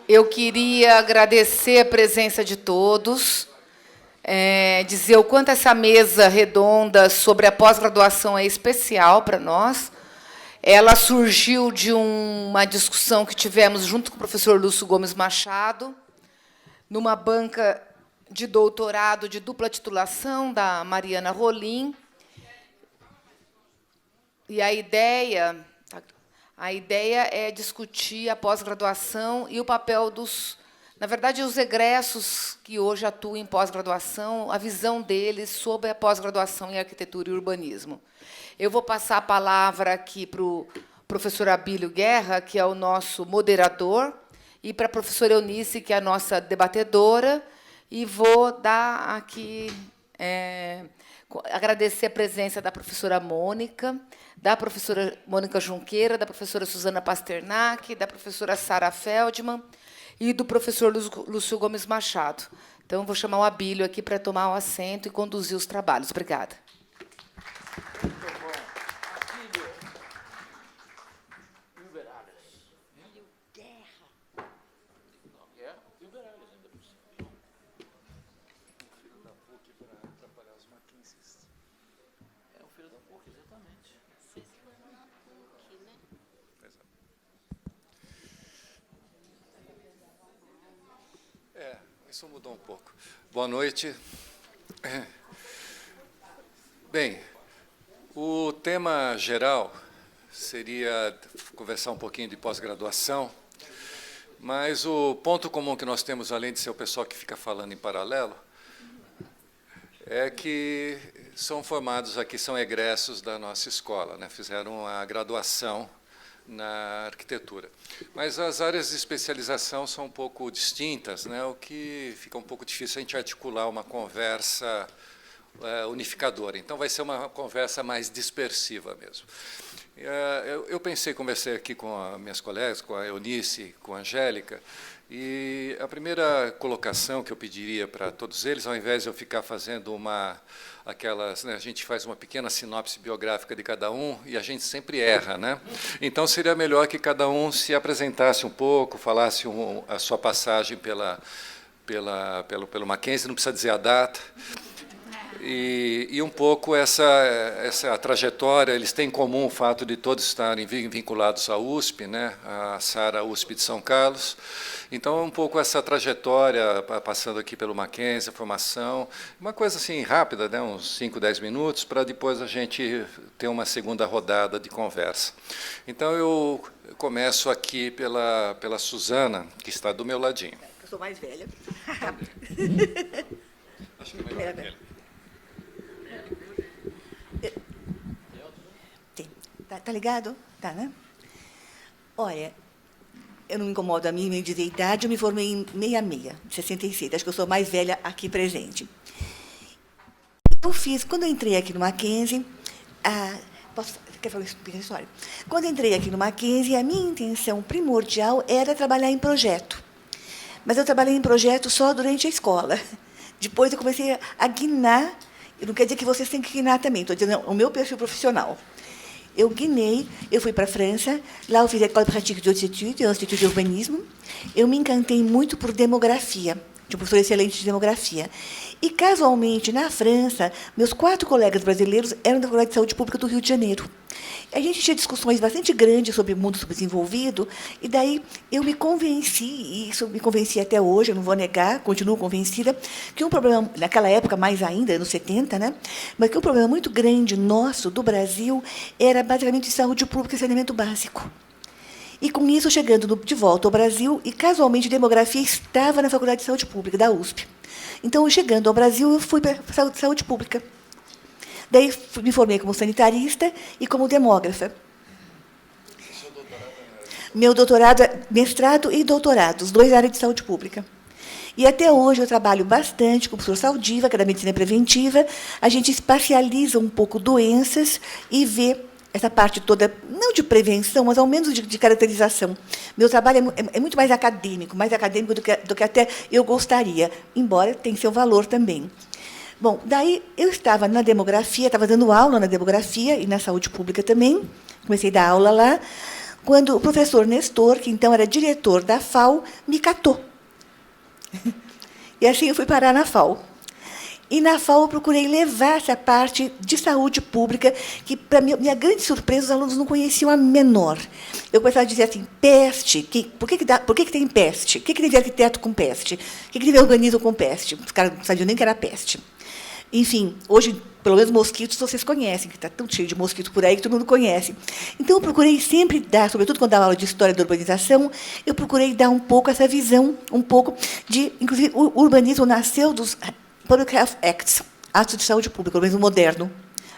Eu queria agradecer a presença de todos, dizer o quanto essa mesa redonda sobre a pós-graduação é especial para nós. Ela surgiu de uma discussão que tivemos junto com o professor Lúcio Gomes Machado, numa banca de doutorado de dupla titulação da Mariana Rolim. E a ideia é discutir a pós-graduação e o papel dos, na verdade, os egressos que hoje atuam em pós-graduação, a visão deles sobre a pós-graduação em arquitetura e urbanismo. Eu vou passar a palavra aqui para o professor Abílio Guerra, que é o nosso moderador, e para a professora Eunice, que é a nossa debatedora, e vou dar aqui agradecer a presença da professora Mônica, da professora Mônica Junqueira, da professora Suzana Pasternak, da professora Sara Feldman e do professor Lúcio Gomes Machado. Então, vou chamar o Abílio aqui para tomar o assento e conduzir os trabalhos. Obrigada. Isso mudou um pouco. Boa noite. Bem, o tema geral seria conversar um pouquinho de pós-graduação, mas o ponto comum que nós temos, além de ser o pessoal que fica falando em paralelo, é que são formados aqui, são egressos da nossa escola, né? Fizeram a graduação na arquitetura. Mas as áreas de especialização são um pouco distintas, né? O que fica um pouco difícil a gente articular uma conversa unificadora. Então, vai ser uma conversa mais dispersiva mesmo. Eu conversei aqui com as minhas colegas, com a Eunice, com a Angélica, e a primeira colocação que eu pediria para todos eles, ao invés de eu ficar fazendo aquelas, né, a gente faz uma pequena sinopse biográfica de cada um e a gente sempre erra, né? Então seria melhor que cada um se apresentasse um pouco, falasse a sua passagem pelo Mackenzie, não precisa dizer a data. E um pouco essa trajetória, eles têm em comum o fato de todos estarem vinculados à USP, né? A Sara, USP de São Carlos. Então, um pouco essa trajetória, passando aqui pelo Mackenzie, a formação, uma coisa assim rápida, né? Uns 5, 10 minutos, para depois a gente ter uma segunda rodada de conversa. Então, eu começo aqui pela Suzana, que está do meu ladinho. Eu sou mais velha. Acho que é melhor aquele. Tá ligado? Tá, né? Olha, eu não me incomodo a mim em dizer idade, eu me formei em 66, 66. Acho que eu sou mais velha aqui presente. Quando eu entrei aqui no Mackenzie, quer falar isso? História? Quando eu entrei aqui no Mackenzie, a minha intenção primordial era trabalhar em projeto. Mas eu trabalhei em projeto só durante a escola. Depois eu comecei a guinar, não quer dizer que vocês têm que guinar também, estou dizendo o meu perfil profissional. Eu guinei, eu fui para a França, lá eu fiz a École Pratique de Hautes Études, o Instituto de Urbanismo. Eu me encantei muito por demografia, de um professor excelente de demografia. E, casualmente, na França, meus 4 colegas brasileiros eram da Faculdade de Saúde Pública do Rio de Janeiro. A gente tinha discussões bastante grandes sobre o mundo subdesenvolvido, e daí eu me convenci, e isso me convenci até hoje, eu não vou negar, continuo convencida, que um problema, naquela época mais ainda, anos 70, né, mas que um problema muito grande nosso, do Brasil, era basicamente saúde pública e saneamento básico. E, com isso, chegando de volta ao Brasil, e, casualmente, demografia estava na Faculdade de Saúde Pública, da USP. Então, chegando ao Brasil, eu fui para a saúde pública. Daí, me formei como sanitarista e como demógrafa. Meu doutorado é mestrado e doutorado, os 2 áreas de saúde pública. E, até hoje, eu trabalho bastante com o professor Saldiva, que é da medicina preventiva. A gente espacializa um pouco doenças e vê essa parte toda, não de prevenção, mas ao menos de caracterização. Meu trabalho é muito mais acadêmico do que até eu gostaria, embora tenha seu valor também. Bom, daí eu estava na demografia, estava dando aula na demografia e na saúde pública também, comecei a dar aula lá, quando o professor Nestor, que então era diretor da FAO, me catou. E assim eu fui parar na FAO. E na FAO eu procurei levar essa parte de saúde pública, que, para minha grande surpresa, os alunos não conheciam a menor. Eu começava a dizer assim, peste, por que tem peste? O que teve arquiteto com peste? O que teve urbanismo com peste? Os caras não sabiam nem que era peste. Enfim, hoje, pelo menos mosquitos, vocês conhecem, que está tão cheio de mosquito por aí que todo mundo conhece. Então, eu procurei sempre dar, sobretudo quando dava aula de história da urbanização, eu procurei dar um pouco essa visão, um pouco de... Inclusive, o urbanismo nasceu dos Public Health Acts, atos de saúde pública, o urbanismo moderno,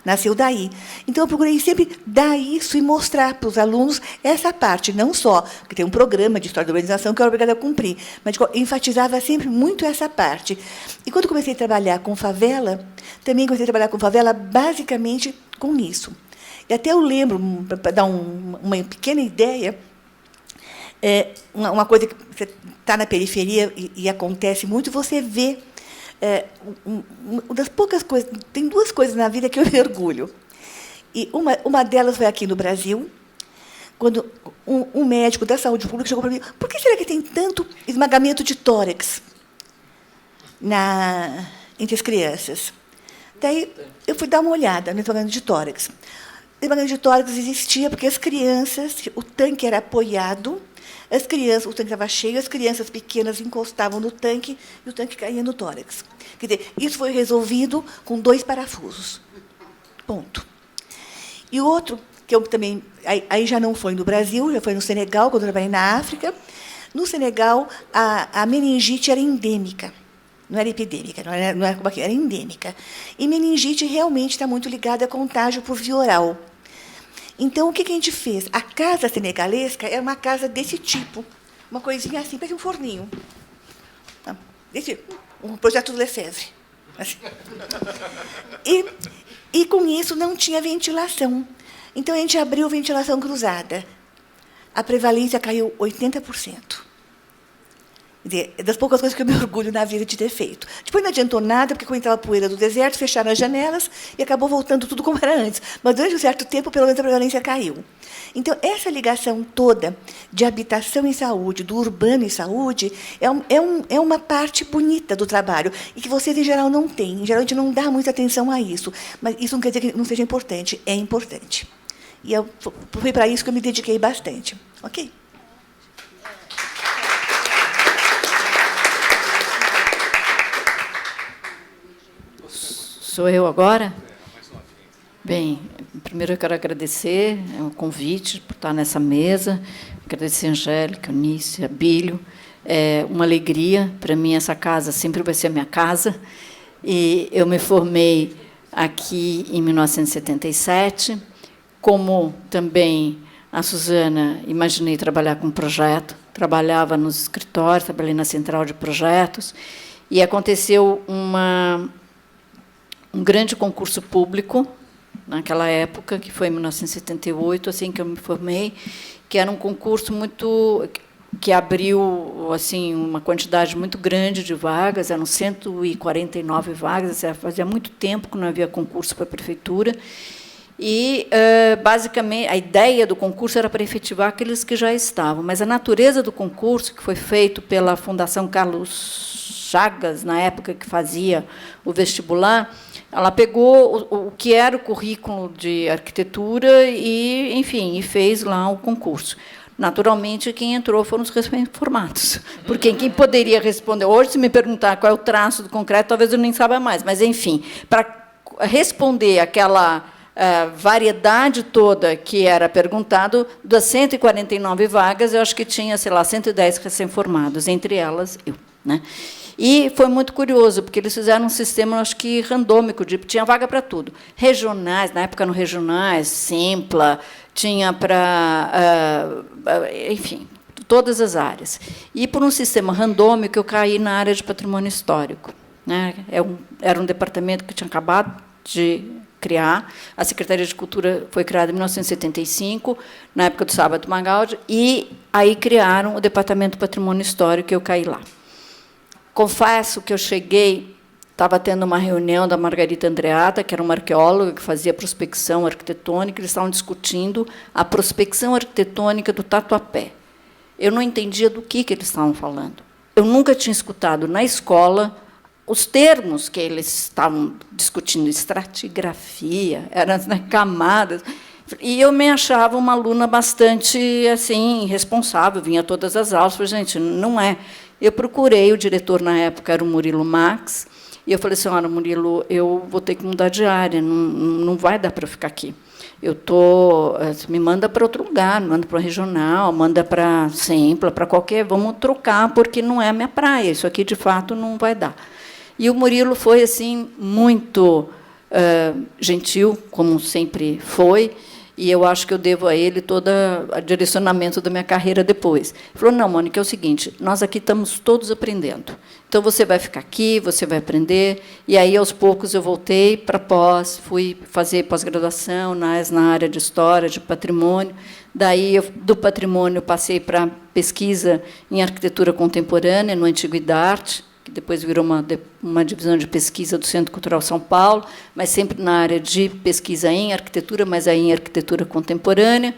nasceu daí. Então, eu procurei sempre dar isso e mostrar para os alunos essa parte, não só que tem um programa de história da urbanização que eu era obrigada a cumprir, mas enfatizava sempre muito essa parte. E, quando comecei a trabalhar com favela, também comecei a trabalhar com favela basicamente com isso. E até eu lembro, para dar uma pequena ideia, uma coisa que você está na periferia e acontece muito, você vê uma das poucas coisas, tem duas coisas na vida que eu me orgulho. E uma delas foi aqui no Brasil, quando um médico da saúde pública chegou para mim, por que será que tem tanto esmagamento de tórax entre as crianças? Daí eu fui dar uma olhada no esmagamento de tórax. O esmagamento de tórax existia porque as crianças, o tanque era apoiado, o tanque estava cheio, as crianças pequenas encostavam no tanque e o tanque caía no tórax. Quer dizer, isso foi resolvido com 2 parafusos. Ponto. E o outro, que eu também... Aí já não foi no Brasil, já foi no Senegal, quando eu trabalhei na África. No Senegal, a meningite era endêmica. Não era epidêmica, não era como aqui, era endêmica. E meningite realmente está muito ligada a contágio por via oral. Então, o que a gente fez? A casa senegalesca era uma casa desse tipo, uma coisinha assim, parece um forninho. Um projeto do Lefebvre. Assim. E, com isso, não tinha ventilação. Então, a gente abriu ventilação cruzada. A prevalência caiu 80%. Quer dizer, é das poucas coisas que eu me orgulho na vida de ter feito. Depois não adiantou nada, porque, quando entrava a poeira do deserto, fecharam as janelas e acabou voltando tudo como era antes. Mas, durante um certo tempo, pelo menos, a prevalência caiu. Então, essa ligação toda de habitação e saúde, do urbano e saúde, é uma parte bonita do trabalho, e que vocês, em geral, não têm. Em geral, a gente não dá muita atenção a isso. Mas isso não quer dizer que não seja importante. É importante. E foi para isso que eu me dediquei bastante. Ok? Sou eu agora? Bem, primeiro eu quero agradecer o convite por estar nessa mesa, agradecer a Angélica, a Eunice, a Bílio. É uma alegria, para mim essa casa sempre vai ser a minha casa. E eu me formei aqui em 1977, como também a Suzana, imaginei trabalhar com projeto, trabalhava nos escritórios, trabalhei na central de projetos, e aconteceu um grande concurso público, naquela época, que foi em 1978, assim que eu me formei, que era um concurso que abriu assim uma quantidade muito grande de vagas, eram 149 vagas, fazia muito tempo que não havia concurso para a prefeitura, e, basicamente, a ideia do concurso era para efetivar aqueles que já estavam, mas a natureza do concurso, que foi feito pela Fundação Carlos Chagas, na época que fazia o vestibular, ela pegou o que era o currículo de arquitetura e, enfim, e fez lá o concurso. Naturalmente, quem entrou foram os recém-formados, porque quem poderia responder... Hoje, se me perguntar qual é o traço do concreto, talvez eu nem saiba mais, mas, enfim, para responder aquela variedade toda que era perguntado, das 149 vagas, eu acho que tinha, sei lá, 110 recém-formados, entre elas eu, né? E foi muito curioso, porque eles fizeram um sistema, acho que, randômico, tinha vaga para tudo. Regionais, na época, no regionais, Simpla, tinha para... enfim, todas as áreas. E, por um sistema randômico, eu caí na área de patrimônio histórico, né? Era um departamento que tinha acabado de criar. A Secretaria de Cultura foi criada em 1975, na época do Sábado Magaldi, e aí criaram o Departamento de Patrimônio Histórico, e eu caí lá. Confesso que eu cheguei estava tendo uma reunião da Margarita Andreatta, que era uma arqueóloga que fazia prospecção arquitetônica, eles estavam discutindo a prospecção arquitetônica do Tatuapé. Eu não entendia do que eles estavam falando. Eu nunca tinha escutado na escola os termos que eles estavam discutindo, estratigrafia, eram, né, camadas. E eu me achava uma aluna bastante assim responsável, vinha a todas as aulas. Falei, gente, não é. Eu procurei, o diretor na época era o Murilo Max, e eu falei, senhora Murilo, eu vou ter que mudar de área, não vai dar para eu ficar aqui. Me manda para outro lugar, me manda para o regional, manda para Sempla, para qualquer, vamos trocar, porque não é a minha praia, isso aqui, de fato, não vai dar. E o Murilo foi assim muito gentil, como sempre foi, e eu acho que eu devo a ele todo o direcionamento da minha carreira depois. Ele falou, não, Mônica, é o seguinte, nós aqui estamos todos aprendendo. Então, você vai ficar aqui, você vai aprender. E aí, aos poucos, eu voltei para pós, fui fazer pós-graduação na área de História, de Patrimônio. Daí, do Patrimônio, passei para pesquisa em Arquitetura Contemporânea, no Antiguidade, que depois virou uma divisão de pesquisa do Centro Cultural São Paulo, mas sempre na área de pesquisa em arquitetura, mas aí em arquitetura contemporânea.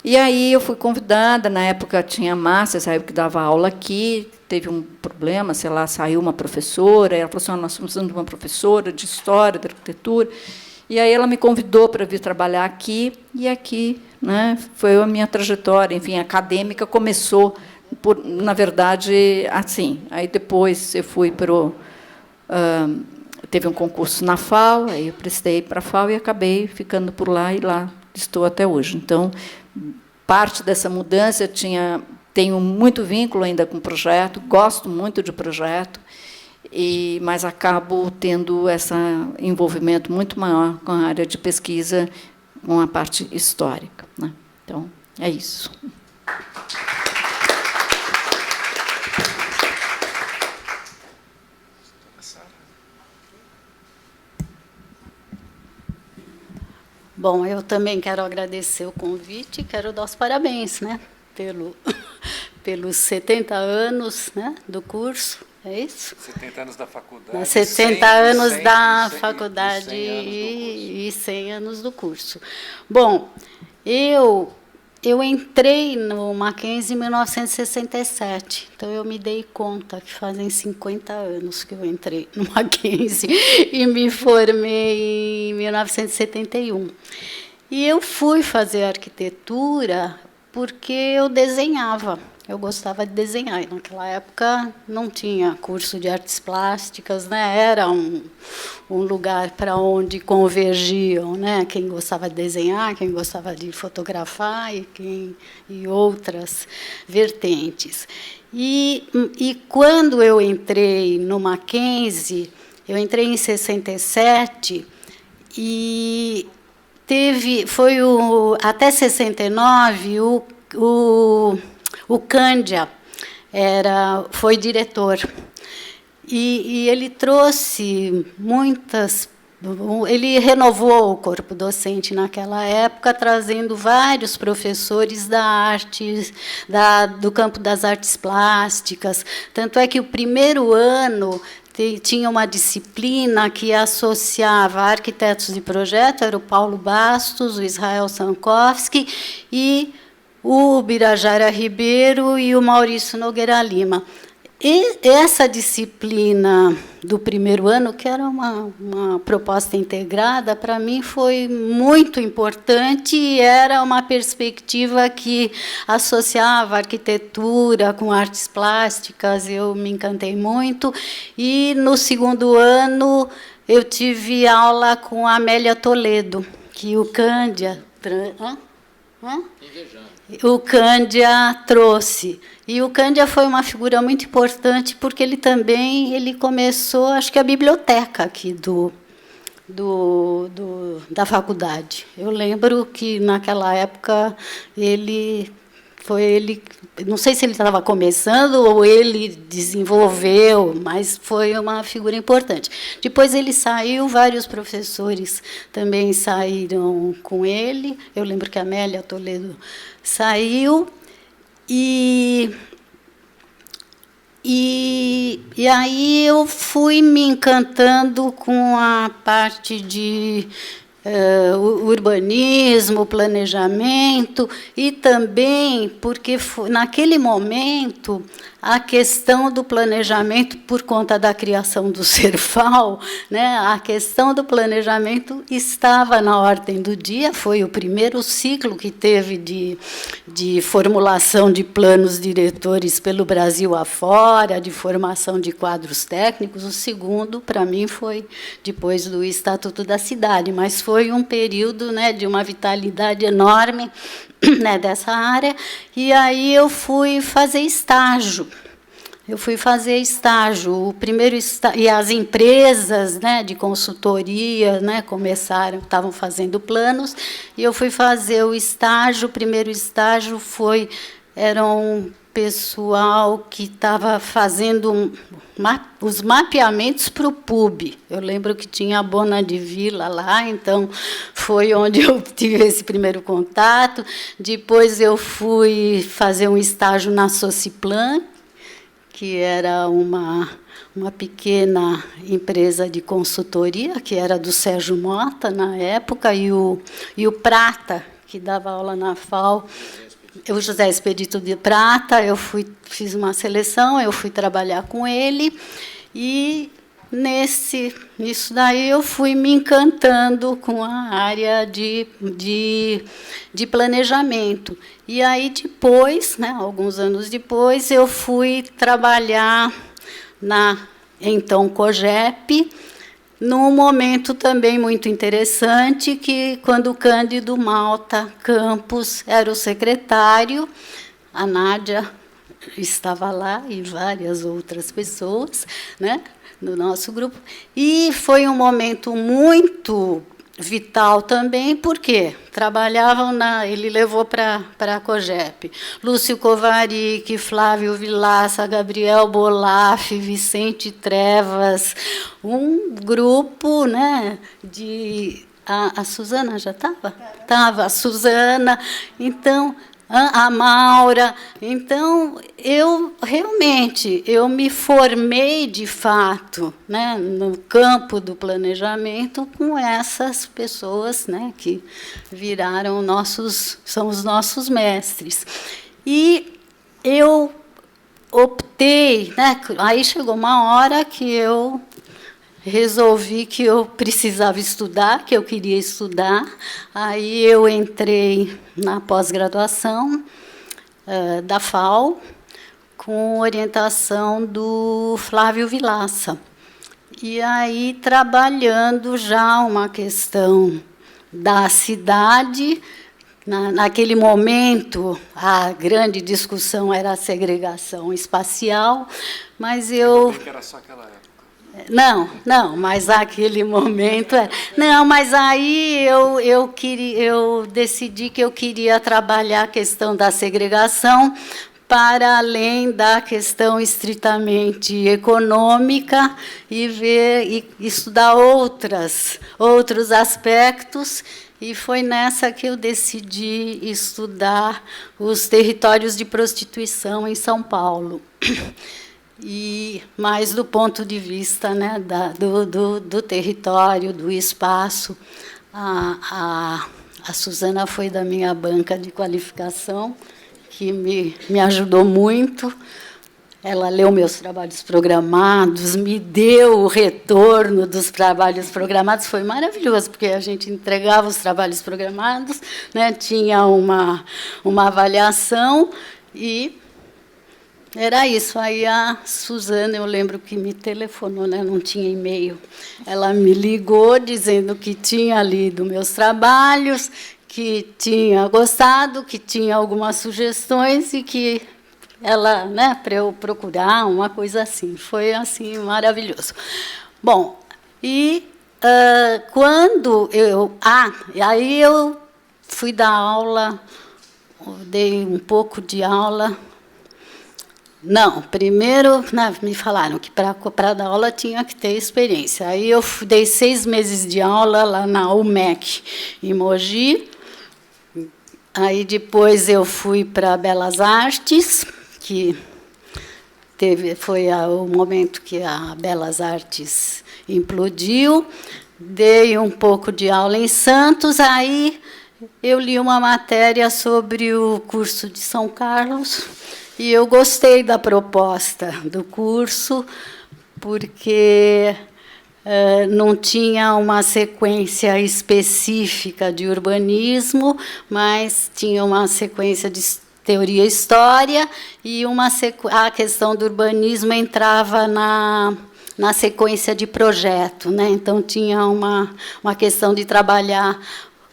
E aí eu fui convidada, na época tinha a Márcia, saiu que dava aula aqui, teve um problema, sei lá, saiu uma professora, ela falou assim, nós estamos precisando de uma professora de história, de arquitetura, e aí ela me convidou para vir trabalhar aqui, e aqui, né, foi a minha trajetória, enfim, acadêmica começou na verdade, assim. Aí depois eu fui para teve um concurso na FAO, aí eu prestei para a FAO e acabei ficando por lá, e lá estou até hoje. Então, parte dessa mudança tenho muito vínculo ainda com o projeto, gosto muito de projeto, mas acabo tendo esse envolvimento muito maior com a área de pesquisa, com a parte histórica, né? Então, é isso. Bom, eu também quero agradecer o convite, quero dar os parabéns, né, pelos 70 anos, né, do curso, é isso? 70 anos da faculdade. 70 anos da faculdade e 100 anos do curso. Bom, eu entrei no Mackenzie em 1967, então eu me dei conta que fazem 50 anos que eu entrei no Mackenzie e me formei em 1971. E eu fui fazer arquitetura porque eu desenhava. Eu gostava de desenhar, e naquela época não tinha curso de artes plásticas, né? Era um lugar para onde convergiam, né? Quem gostava de desenhar, quem gostava de fotografar e outras vertentes. E quando eu entrei no Mackenzie, eu entrei em 67 e foi até 69 o Cândia foi diretor, e ele trouxe ele renovou o corpo docente naquela época, trazendo vários professores da arte, do campo das artes plásticas. Tanto é que o primeiro ano tinha uma disciplina que associava arquitetos de projeto, era o Paulo Bastos, o Israel Sankowski e o Birajara Ribeiro e o Maurício Nogueira Lima. E essa disciplina do primeiro ano, que era uma proposta integrada, para mim foi muito importante, e era uma perspectiva que associava arquitetura com artes plásticas, eu me encantei muito. E, no segundo ano, eu tive aula com a Amélia Toledo, que o Cândia... O Cândia trouxe. E o Cândia foi uma figura muito importante, porque ele começou, acho que a biblioteca aqui da faculdade. Eu lembro que, naquela época, não sei se ele estava começando ou ele desenvolveu, mas foi uma figura importante. Depois ele saiu, vários professores também saíram com ele. Eu lembro que a Amélia Toledo saiu, e E aí eu fui me encantando com a parte de urbanismo, planejamento, e também porque naquele momento a questão do planejamento, por conta da criação do Serfal, né, a questão do planejamento estava na ordem do dia, foi o primeiro ciclo que teve de formulação de planos diretores pelo Brasil afora, de formação de quadros técnicos. O segundo, para mim, foi depois do Estatuto da Cidade, mas foi um período, né, de uma vitalidade enorme, né, dessa área. E aí eu fui fazer estágio. O primeiro e as empresas, né, de consultoria, né, estavam fazendo planos, e eu fui fazer o estágio. O primeiro estágio era um pessoal que estava fazendo os mapeamentos para o PUB. Eu lembro que tinha a Bona de Vila lá, então foi onde eu tive esse primeiro contato. Depois eu fui fazer um estágio na Sociplan, que era uma pequena empresa de consultoria, que era do Sérgio Mota, na época, e o Prata, que dava aula na FAO, o José Expedito de Prata. Eu fiz uma seleção, eu fui trabalhar com ele, e nisso daí eu fui me encantando com a área de planejamento. E aí depois, né, alguns anos depois, eu fui trabalhar na então COGEP, num momento também muito interessante, que quando o Cândido Malta Campos era o secretário, a Nádia estava lá e várias outras pessoas, né, no nosso grupo. E foi um momento muito vital também, porque ele levou para a COGEP Lúcio Kovarik, Flávio Vilaça, Gabriel Bolaf, Vicente Trevas, um grupo, né, a Suzana já estava? Estava, a Suzana, então, a Maura. Então, eu me formei, de fato, né, no campo do planejamento com essas pessoas, né, que são os nossos mestres. E eu optei, né, aí chegou uma hora que eu resolvi que eu precisava estudar, que eu queria estudar. Aí eu entrei na pós-graduação da FAO, com orientação do Flávio Vilaça. E aí trabalhando já uma questão da cidade. Naquele momento, a grande discussão era a segregação espacial, mas eu... Que era só aquela época. Não, mas aquele momento... Não, mas aí eu decidi que eu queria trabalhar a questão da segregação para além da questão estritamente econômica e estudar outros aspectos. E foi nessa que eu decidi estudar os territórios de prostituição em São Paulo. E mais do ponto de vista, né, do território, do espaço. A Suzana foi da minha banca de qualificação, que me ajudou muito. Ela leu meus trabalhos programados, me deu o retorno dos trabalhos programados. Foi maravilhoso, porque a gente entregava os trabalhos programados, né, tinha uma avaliação e... era isso. Aí a Suzana, eu lembro que me telefonou, né? Não tinha e-mail. Ela me ligou dizendo que tinha lido meus trabalhos, que tinha gostado, que tinha algumas sugestões e que ela, né, para eu procurar uma coisa assim. Foi assim maravilhoso. Bom, e quando aí eu fui dar aula, dei um pouco de aula. Não, primeiro, né, me falaram que para dar aula tinha que ter experiência. Aí eu dei 6 meses de aula lá na UMEC, em Mogi. Aí depois eu fui para Belas Artes, que foi o momento que a Belas Artes implodiu. Dei um pouco de aula em Santos, aí eu li uma matéria sobre o curso de São Carlos e eu gostei da proposta do curso, porque não tinha uma sequência específica de urbanismo, mas tinha uma sequência de teoria e história, e a questão do urbanismo entrava na sequência de projeto, né? Então, tinha uma questão de trabalhar,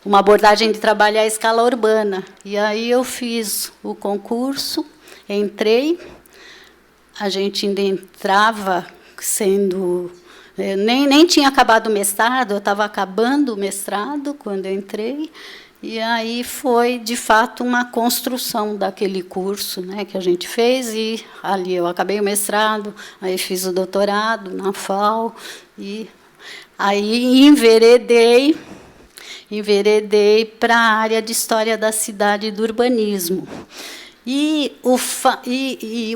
uma abordagem de trabalhar a escala urbana. E aí eu fiz o concurso, entrei, a gente ainda entrava sendo... Nem tinha acabado o mestrado, eu estava acabando o mestrado quando eu entrei, e aí foi, de fato, uma construção daquele curso, né, que a gente fez, e ali eu acabei o mestrado, aí fiz o doutorado na FAO, e aí enveredei para a área de História da Cidade e do Urbanismo. E o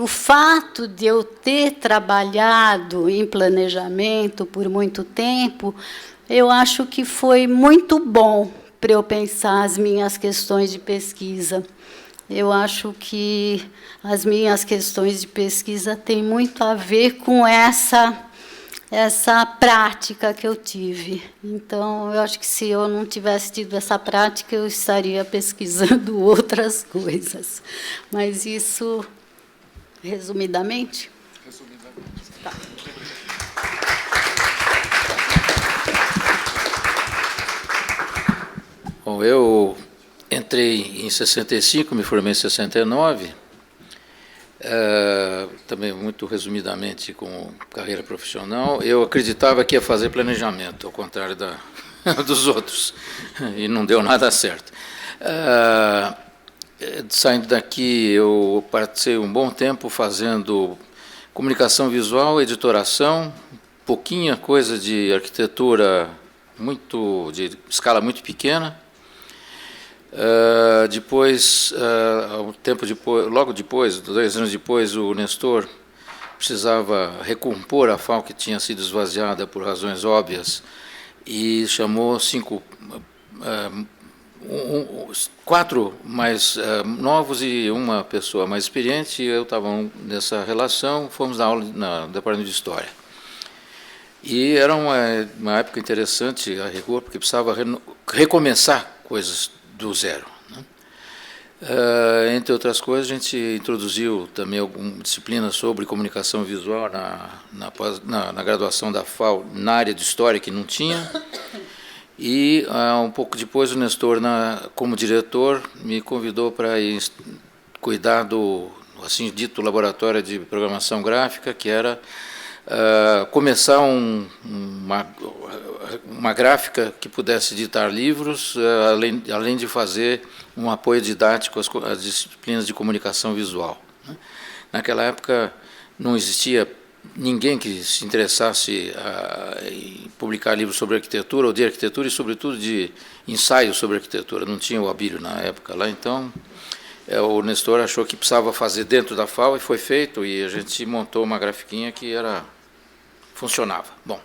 fato de eu ter trabalhado em planejamento por muito tempo, eu acho que foi muito bom para eu pensar as minhas questões de pesquisa. Eu acho que as minhas questões de pesquisa têm muito a ver com essa prática que eu tive. Então, eu acho que se eu não tivesse tido essa prática, eu estaria pesquisando outras coisas. Mas isso, resumidamente? Resumidamente. Tá. Bom, eu entrei em 65, me formei em 69, também muito resumidamente com carreira profissional. Eu acreditava que ia fazer planejamento, ao contrário dos outros, e não deu nada certo. Saindo daqui, eu passei um bom tempo fazendo comunicação visual, editoração, pouquinha coisa de arquitetura de escala muito pequena. Depois, logo depois, 2 anos depois, o Nestor precisava recompor a FAO, que tinha sido esvaziada por razões óbvias, e chamou 4 mais novos e uma pessoa mais experiente, e eu estava nessa relação, fomos dar aula no Departamento de História. E era uma época interessante, a rigor, porque precisava recomeçar coisas do zero, né? Entre outras coisas, a gente introduziu também alguma disciplina sobre comunicação visual na graduação da FAO, na área de História, que não tinha. E, um pouco depois, o Nestor, como diretor, me convidou para ir cuidar do, assim dito, laboratório de programação gráfica, que era começar uma gráfica que pudesse editar livros, além de fazer um apoio didático às disciplinas de comunicação visual. Naquela época não existia ninguém que se interessasse em publicar livros sobre arquitetura ou de arquitetura e, sobretudo, de ensaios sobre arquitetura. Não tinha o Abílio na época lá, então o Nestor achou que precisava fazer dentro da FAO e foi feito, e a gente montou uma grafiquinha que funcionava. Bom,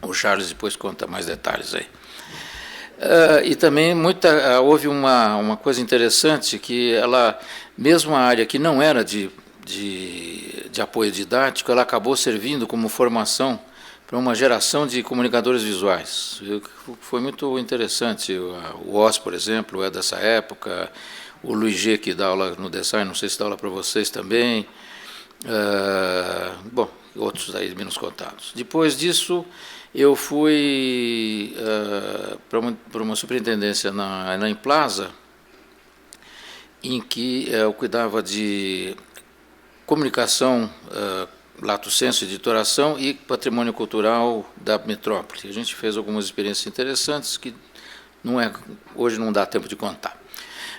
o Charles depois conta mais detalhes aí. E também houve uma coisa interessante, que mesmo a área que não era de apoio didático, ela acabou servindo como formação para uma geração de comunicadores visuais. Foi muito interessante. O Oz, por exemplo, é dessa época, o Luiz G, que dá aula no design, não sei se dá aula para vocês também, bom, outros aí menos contados. Depois disso, eu fui para uma superintendência na Implaza, em que eu cuidava de comunicação, lato sensu, editoração e patrimônio cultural da metrópole. A gente fez algumas experiências interessantes que hoje não dá tempo de contar.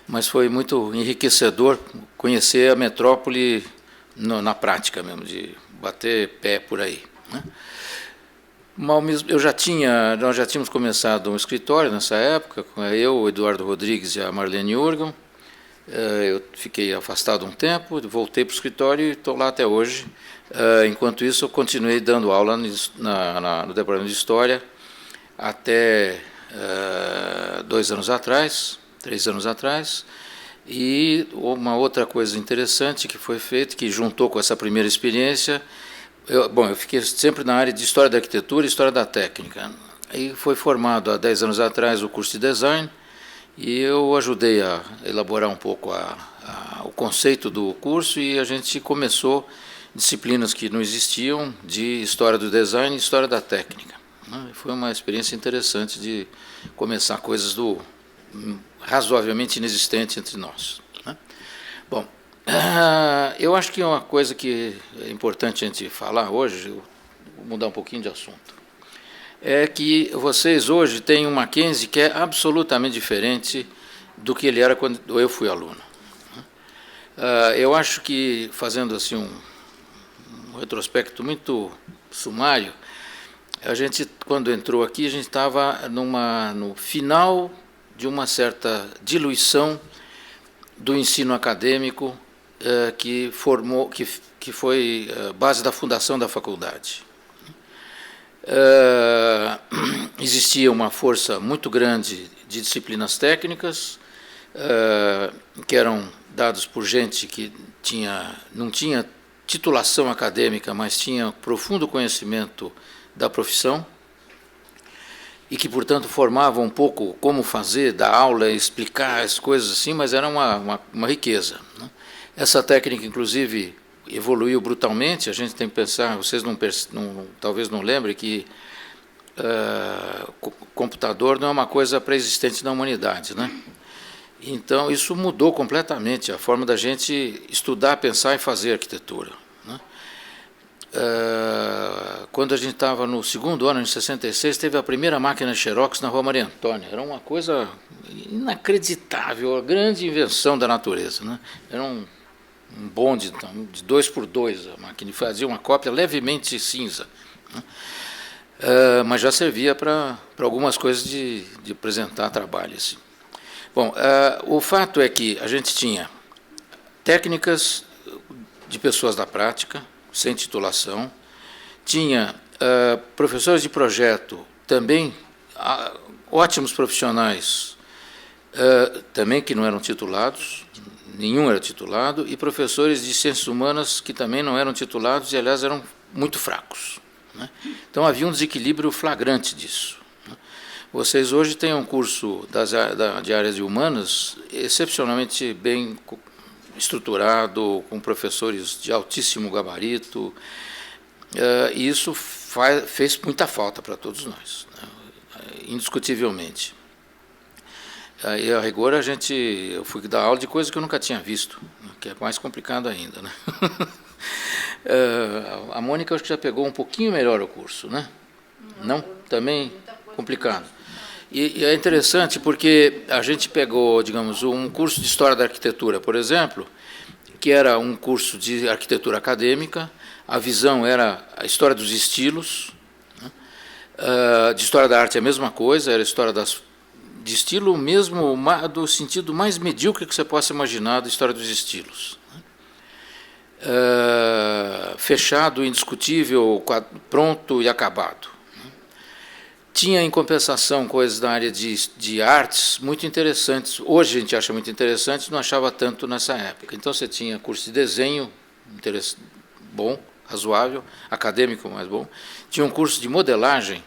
Mas foi muito enriquecedor conhecer a metrópole na prática mesmo, de bater pé por aí, né? Nós já tínhamos começado um escritório nessa época, eu, o Eduardo Rodrigues e a Marlene Urgel. Eu fiquei afastado um tempo, voltei para o escritório e estou lá até hoje. Enquanto isso, eu continuei dando aula no Departamento de História até 2 anos atrás, 3 anos atrás. E uma outra coisa interessante que foi feita, que juntou com essa primeira experiência, eu fiquei sempre na área de História da Arquitetura e História da Técnica. Aí foi formado há 10 anos atrás o curso de Design, e eu ajudei a elaborar um pouco o conceito do curso, e a gente começou disciplinas que não existiam, de História do Design e História da Técnica. Foi uma experiência interessante de começar coisas razoavelmente inexistentes entre nós. Bom, eu acho que uma coisa que é importante a gente falar hoje, eu vou mudar um pouquinho de assunto, é que vocês hoje têm um Mackenzie que é absolutamente diferente do que ele era quando eu fui aluno. Eu acho que, fazendo assim um retrospecto muito sumário, a gente, quando entrou aqui, a gente estava no final de uma certa diluição do ensino acadêmico que foi base da fundação da faculdade. Existia uma força muito grande de disciplinas técnicas que eram dadas por gente que não tinha titulação acadêmica, mas tinha profundo conhecimento da profissão e que, portanto, formavam um pouco como fazer, dar aula, explicar as coisas assim, mas era uma riqueza, né? Essa técnica, inclusive, evoluiu brutalmente. A gente tem que pensar, vocês talvez não lembrem que computador não é uma coisa pré-existente na humanidade, né? Então, isso mudou completamente a forma da gente estudar, pensar e fazer arquitetura, né? Quando a gente estava no segundo ano, em 66, teve a primeira máquina Xerox na Rua Maria Antônia. Era uma coisa inacreditável, a grande invenção da natureza, né? Era um bonde de 2x2, a máquina fazia uma cópia levemente cinza, né? Mas já servia para algumas coisas de apresentar trabalho, assim. Bom, o fato é que a gente tinha técnicas de pessoas da prática, sem titulação, tinha professores de projeto também, ótimos profissionais, também que não eram titulados, nenhum era titulado, e professores de ciências humanas que também não eram titulados e, aliás, eram muito fracos, né? Então havia um desequilíbrio flagrante disso. Vocês hoje têm um curso de áreas de humanas excepcionalmente bem estruturado, com professores de altíssimo gabarito, e isso fez muita falta para todos nós, né? Indiscutivelmente. E a rigor eu fui dar aula de coisa que eu nunca tinha visto, que é mais complicado ainda, né? A Mônica, acho que já pegou um pouquinho melhor o curso, né? Não? Também complicado. E é interessante porque a gente pegou, digamos, um curso de História da Arquitetura, por exemplo, que era um curso de arquitetura acadêmica, a visão era a história dos estilos, né? De História da Arte é a mesma coisa, era a história de estilo mesmo, do sentido mais medíocre que você possa imaginar da história dos estilos, né? Fechado, indiscutível, pronto e acabado. Tinha, em compensação, coisas da área de artes muito interessantes. Hoje a gente acha muito interessante, não achava tanto nessa época. Então você tinha curso de desenho, bom, razoável, acadêmico, mas bom. Tinha um curso de modelagem,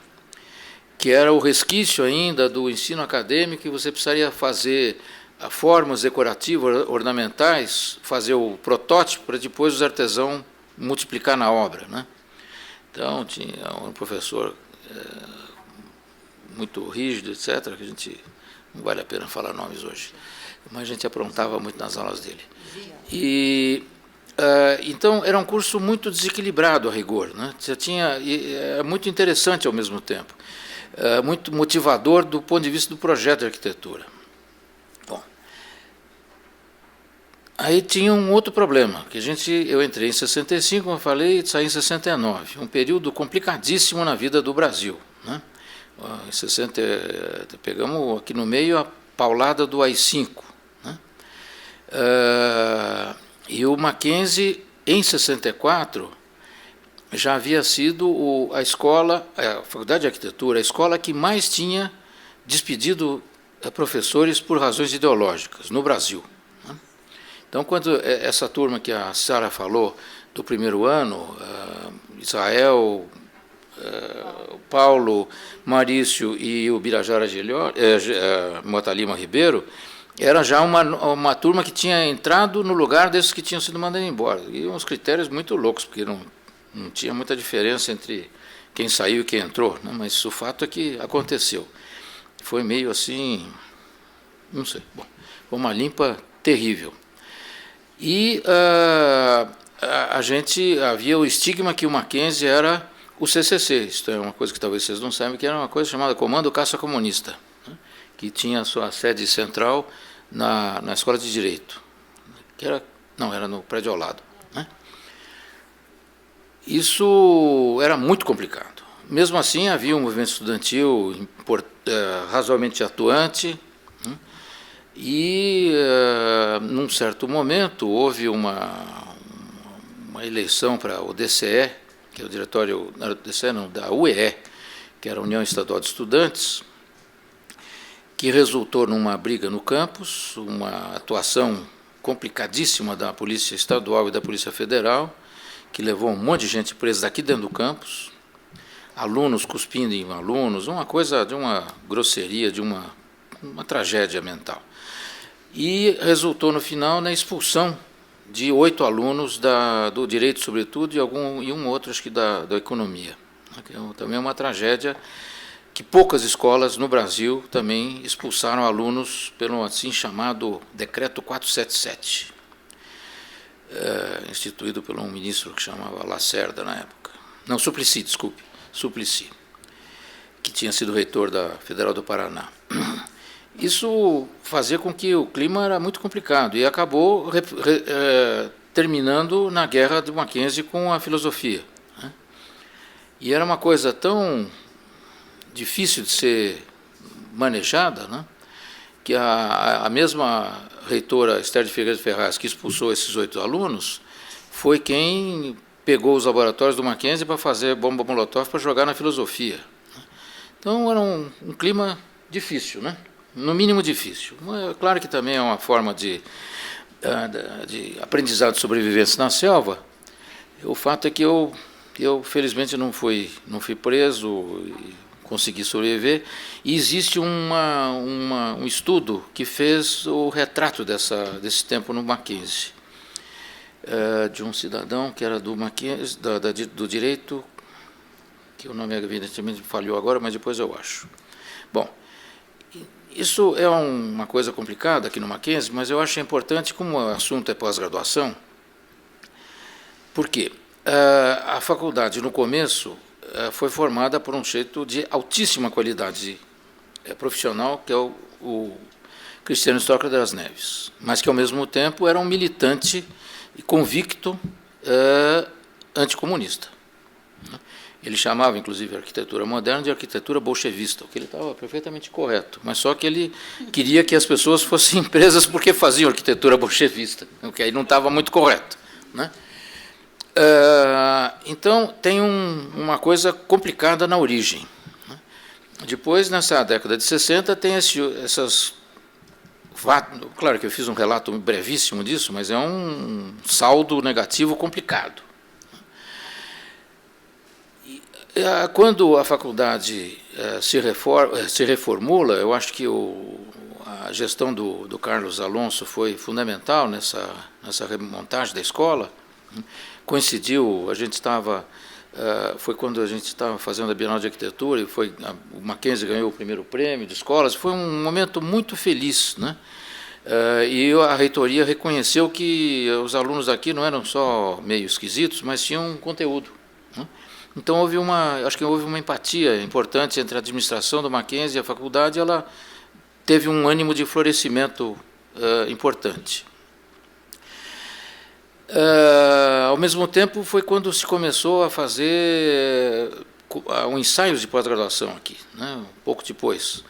que era o resquício ainda do ensino acadêmico, e você precisaria fazer formas decorativas, ornamentais, fazer o protótipo para depois os artesãos multiplicar na obra, né? Então tinha um professor muito rígido, etc., que a gente não vale a pena falar nomes hoje, mas a gente aprontava muito nas aulas dele. Então era um curso muito desequilibrado a rigor, né? É muito interessante ao mesmo tempo, muito motivador do ponto de vista do projeto de arquitetura. Bom, aí tinha um outro problema, que eu entrei em 65, como eu falei, e saí em 69, um período complicadíssimo na vida do Brasil, né? Em 60, pegamos aqui no meio a paulada do AI-5, né? E o Mackenzie, em 64, já havia sido a escola, a Faculdade de Arquitetura, a escola que mais tinha despedido professores por razões ideológicas no Brasil. Então, quando essa turma que a Sara falou do primeiro ano, Israel, Paulo, Marício e o Birajara Mota Lima Ribeiro, era já uma turma que tinha entrado no lugar desses que tinham sido mandados embora. E uns critérios muito loucos, porque não tinha muita diferença entre quem saiu e quem entrou, né? Mas o fato é que aconteceu. Foi meio assim, não sei, bom, foi uma limpa terrível. E a gente havia o estigma que o Mackenzie era o CCC, isto é uma coisa que talvez vocês não saibam, que era uma coisa chamada Comando Caça Comunista, né? Que tinha a sua sede central na Escola de Direito, que era no prédio ao lado, né? Isso era muito complicado. Mesmo assim, havia um movimento estudantil razoavelmente atuante, né? E, num certo momento, houve uma eleição para o DCE, que é o diretório, não era do DCE, não, da UEE, que era a União Estadual de Estudantes, que resultou numa briga no campus, uma atuação complicadíssima da Polícia Estadual e da Polícia Federal, que levou um monte de gente presa daqui dentro do campus, alunos cuspindo em alunos, uma coisa de uma grosseria, de uma tragédia mental. E resultou, no final, na expulsão de 8 alunos do Direito, sobretudo, e um outro, acho que da Economia. Que também é uma tragédia que poucas escolas no Brasil também expulsaram alunos pelo assim chamado Decreto 477, instituído por um ministro que chamava Lacerda na época. Não, Suplicy, desculpe, Suplicy, que tinha sido reitor da Federal do Paraná. Isso fazia com que o clima era muito complicado e acabou terminando na guerra do Mackenzie com a filosofia, né? E era uma coisa tão difícil de ser manejada, né, que a mesma reitora Esther de Figueiredo Ferraz, que expulsou esses 8 alunos, foi quem pegou os laboratórios do Mackenzie para fazer bomba molotov para jogar na filosofia. Então era um clima difícil, né? No mínimo difícil. Claro que também é uma forma de aprendizado de sobrevivência na selva. O fato é que eu felizmente não fui preso, e consegui sobreviver. E existe um estudo que fez o retrato desse tempo no Mackenzie, de um cidadão que era do Mackenzie, do direito, que o nome evidentemente falhou agora, mas depois eu acho. Bom, isso é uma coisa complicada aqui no Mackenzie, mas eu acho importante, como o assunto é pós-graduação. Por quê? A faculdade, no começo, foi formada por um sujeito de altíssima qualidade profissional, que é o Cristiano Stocker das Neves, mas que, ao mesmo tempo, era um militante e convicto anticomunista. Ele chamava, inclusive, a arquitetura moderna de arquitetura bolchevista, o que ele estava perfeitamente correto, mas só que ele queria que as pessoas fossem presas porque faziam arquitetura bolchevista, o que aí não estava muito correto, né? Então, tem uma coisa complicada na origem, né? Depois, nessa década de 60, tem essas... Claro que eu fiz um relato brevíssimo disso, mas é um saldo negativo complicado. Quando a faculdade se reformula, eu acho que a gestão do Carlos Alonso foi fundamental nessa remontagem da escola. Coincidiu, foi quando a gente estava fazendo a Bienal de Arquitetura, e o Mackenzie ganhou o primeiro prêmio de escolas, foi um momento muito feliz, né? E a reitoria reconheceu que os alunos aqui não eram só meio esquisitos, mas tinham um conteúdo, né? Então acho que houve uma empatia importante entre a administração do Mackenzie e a faculdade. Ela teve um ânimo de florescimento importante. Ao mesmo tempo, foi quando se começou a fazer ensaios de pós-graduação aqui, né, um pouco depois,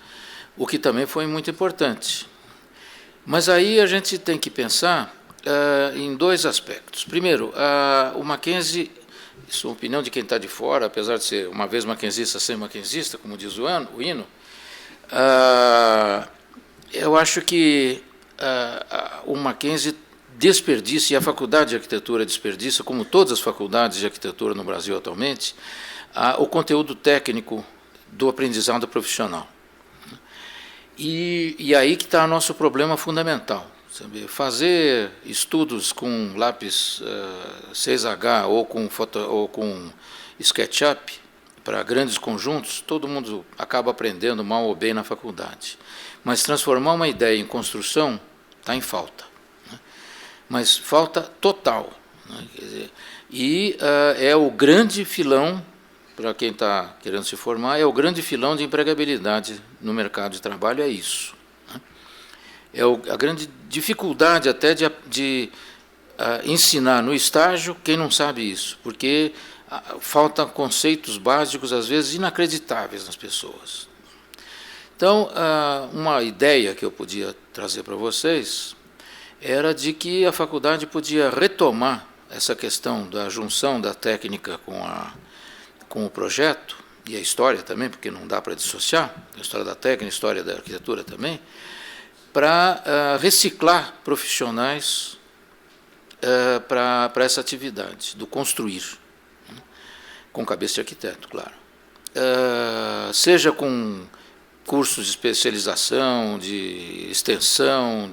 o que também foi muito importante. Mas aí a gente tem que pensar em dois aspectos. Primeiro, o Mackenzie, isso é a opinião de quem está de fora, apesar de ser uma vez mackenzista, sempre mackenzista, como diz o hino, eu acho que o Mackenzie desperdiça, e a Faculdade de Arquitetura desperdiça, como todas as faculdades de arquitetura no Brasil atualmente, o conteúdo técnico do aprendizado profissional. E aí que está o nosso problema fundamental. Sabe? Fazer estudos com lápis 6H ou com SketchUp para grandes conjuntos, todo mundo acaba aprendendo mal ou bem na faculdade. Mas transformar uma ideia em construção está em falta. Né? Mas falta total. Né? Quer dizer, e é o grande filão, para quem está querendo se formar, é o grande filão de empregabilidade no mercado de trabalho, é isso. Né? É a grande dificuldade até de ensinar no estágio quem não sabe isso, porque faltam conceitos básicos, às vezes, inacreditáveis nas pessoas. Então, uma ideia que eu podia trazer para vocês era de que a faculdade podia retomar essa questão da junção da técnica com o projeto, e a história também, porque não dá para dissociar, a história da técnica, a história da arquitetura também, para reciclar profissionais para essa atividade, do construir, né? Com cabeça de arquiteto, claro. Seja com cursos de especialização, de extensão,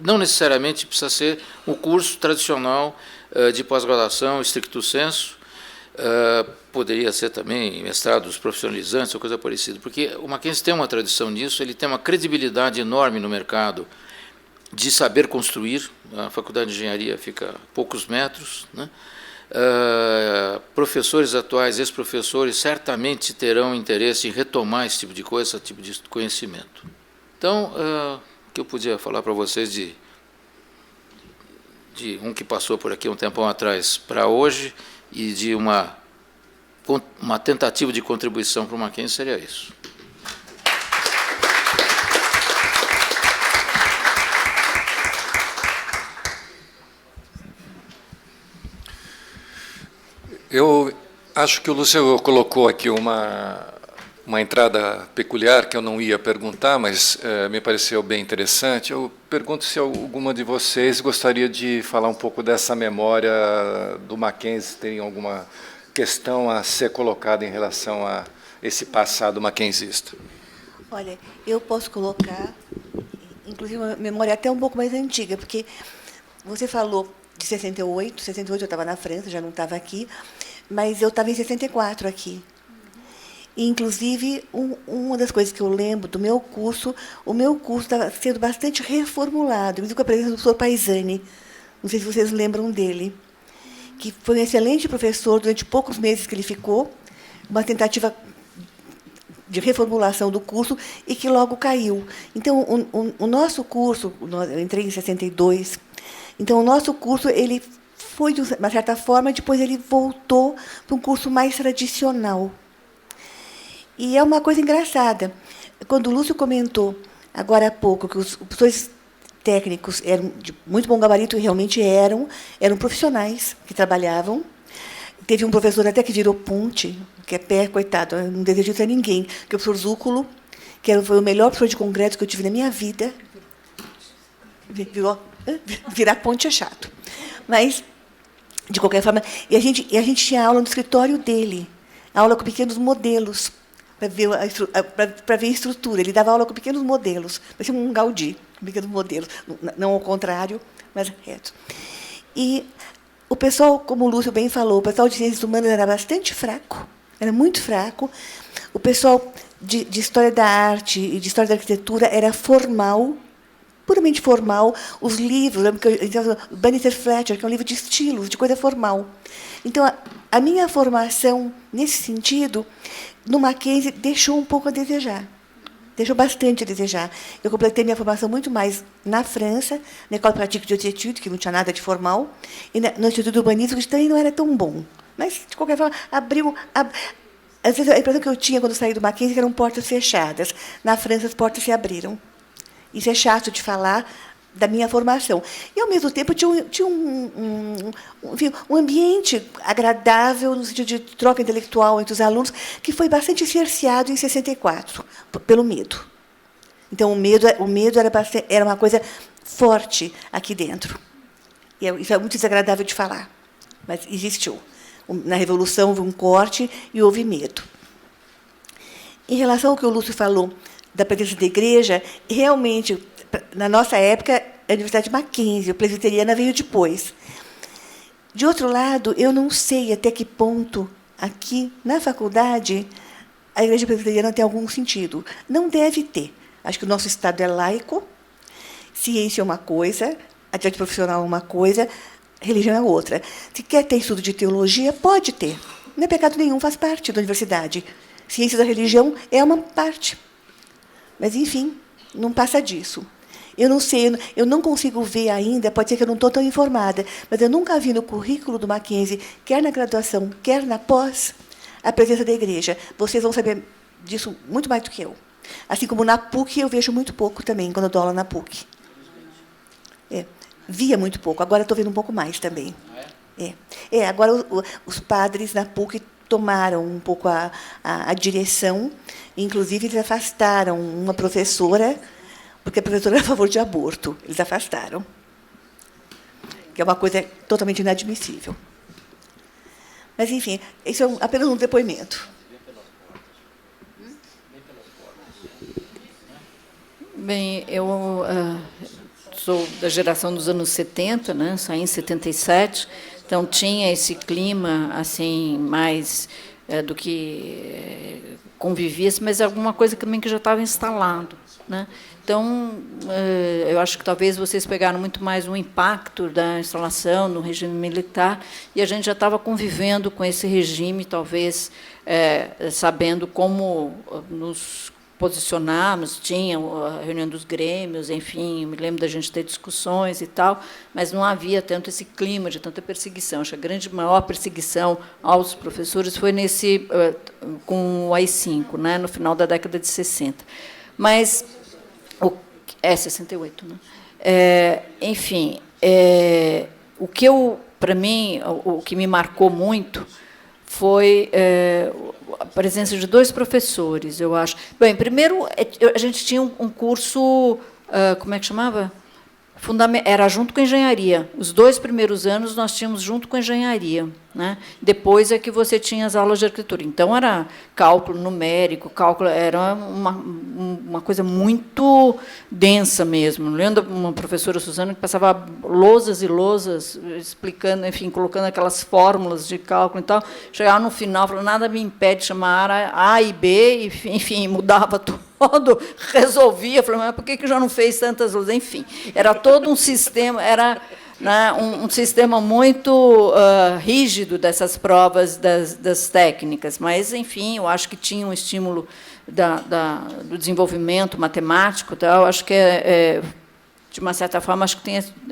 não necessariamente precisa ser o curso tradicional de pós-graduação, stricto sensu, poderia ser também mestrados profissionalizantes ou coisa parecida, porque o Mackenzie tem uma tradição nisso, ele tem uma credibilidade enorme no mercado de saber construir. A faculdade de engenharia fica a poucos metros, né? Professores atuais, ex-professores, certamente terão interesse em retomar esse tipo de coisa, esse tipo de conhecimento. Então, o que eu podia falar para vocês de um que passou por aqui um tempão atrás para hoje, e de uma tentativa de contribuição para o Mackenzie seria isso. Eu acho que o Lúcio colocou aqui uma entrada peculiar que eu não ia perguntar, mas me pareceu bem interessante. Eu pergunto se alguma de vocês gostaria de falar um pouco dessa memória do Mackenzie, tem alguma questão a ser colocada em relação a esse passado mackenzista. Olha, eu posso colocar, inclusive, uma memória até um pouco mais antiga, porque você falou de 68 eu estava na França, já não estava aqui, mas eu estava em 64 aqui. E, inclusive, uma das coisas que eu lembro do meu curso, o meu curso estava sendo bastante reformulado, inclusive com a presença do professor Paisani, não sei se vocês lembram dele, que foi um excelente professor durante poucos meses que ele ficou, uma tentativa de reformulação do curso e que logo caiu. Então, o nosso curso, eu entrei em 62, então o nosso curso ele foi, de uma certa forma, depois ele voltou para um curso mais tradicional. E é uma coisa engraçada. Quando o Lúcio comentou, agora há pouco, que os professores técnicos eram de muito bom gabarito, e realmente eram profissionais que trabalhavam. Teve um professor até que virou ponte, que é pé, coitado, eu não desejo isso a ninguém, que é o professor Zúculo, que foi o melhor professor de congresso que eu tive na minha vida. Virar ponte é chato. Mas, de qualquer forma, e a gente tinha aula no escritório dele, aula com pequenos modelos, para ver a estrutura. Ele dava aula com pequenos modelos, parecia um Gaudí, com pequenos modelos, não ao contrário, mas reto. E o pessoal, como o Lúcio bem falou, o pessoal de ciências humanas era bastante fraco, era muito fraco. O pessoal de história da arte e de história da arquitetura era formal, puramente formal. Os livros, Bannister Fletcher, que é um livro de estilos, de coisa formal. Então, a minha formação, nesse sentido, no Mackenzie, deixou um pouco a desejar. Deixou bastante a desejar. Eu completei minha formação muito mais na França, na École Pratique de Haute Étude, que não tinha nada de formal, e no Instituto de Urbanismo, que também não era tão bom. Mas, de qualquer forma, abriu... Às vezes, a impressão que eu tinha quando saí do Mackenzie que eram portas fechadas. Na França, as portas se abriram. Isso é chato de falar da minha formação. E, ao mesmo tempo, tinha um ambiente agradável, no sentido de troca intelectual entre os alunos, que foi bastante cerceado em 64, pelo medo. Então, o medo era uma coisa forte aqui dentro. E isso é muito desagradável de falar, mas existiu. Na Revolução houve um corte e houve medo. Em relação ao que o Lúcio falou da presença da igreja, realmente, na nossa época, a Universidade Mackenzie, a presbiteriana, veio depois. De outro lado, eu não sei até que ponto, aqui na faculdade, a igreja presbiteriana tem algum sentido. Não deve ter. Acho que o nosso Estado é laico, ciência é uma coisa, atividade profissional é uma coisa, religião é outra. Se quer ter estudo de teologia, pode ter. Não é pecado nenhum, faz parte da universidade. Ciência da religião é uma parte. Mas, enfim, não passa disso. Eu não sei, eu não consigo ver ainda, pode ser que eu não estou tão informada, mas eu nunca vi no currículo do Mackenzie, quer na graduação, quer na pós, a presença da igreja. Vocês vão saber disso muito mais do que eu. Assim como na PUC, eu vejo muito pouco também, quando eu dou aula na PUC. Via muito pouco, agora estou vendo um pouco mais também. Agora os padres na PUC tomaram um pouco a direção, inclusive eles afastaram uma professora, porque a professora era a favor de aborto, eles afastaram, que é uma coisa totalmente inadmissível. Mas, enfim, isso é apenas um depoimento. Bem, eu sou da geração dos anos 70, né? Saí em 77, então tinha esse clima assim mais do que convivia-se, mas alguma coisa também que já estava instalado, né? Então, eu acho que talvez vocês pegaram muito mais um impacto da instalação no regime militar, e a gente já estava convivendo com esse regime, talvez sabendo como nos posicionarmos, tinha a reunião dos grêmios, enfim, me lembro da gente ter discussões e tal, mas não havia tanto esse clima de tanta perseguição. Acho que a maior perseguição aos professores foi com o AI-5, né, no final da década de 60. Mas 68, né? Enfim, o que para mim, o que me marcou muito foi a presença de 2 professores, eu acho. Bem, primeiro, a gente tinha um curso, como é que chamava? Era junto com a engenharia. Os 2 primeiros anos nós tínhamos junto com a engenharia, né? Depois é que você tinha as aulas de arquitetura. Então, era cálculo numérico, era uma coisa muito densa mesmo. Lembro uma professora, Suzana, que passava lousas e lousas, explicando, enfim, colocando aquelas fórmulas de cálculo e tal. Chegava no final, falava, nada me impede de chamar A e B, enfim, mudava tudo. Resolvia, falei, mas por que já não fez tantas luzes? Enfim, era todo um sistema, era, né, um sistema muito rígido dessas provas das técnicas, mas, enfim, eu acho que tinha um estímulo do desenvolvimento matemático, tal, acho que, de uma certa forma, acho que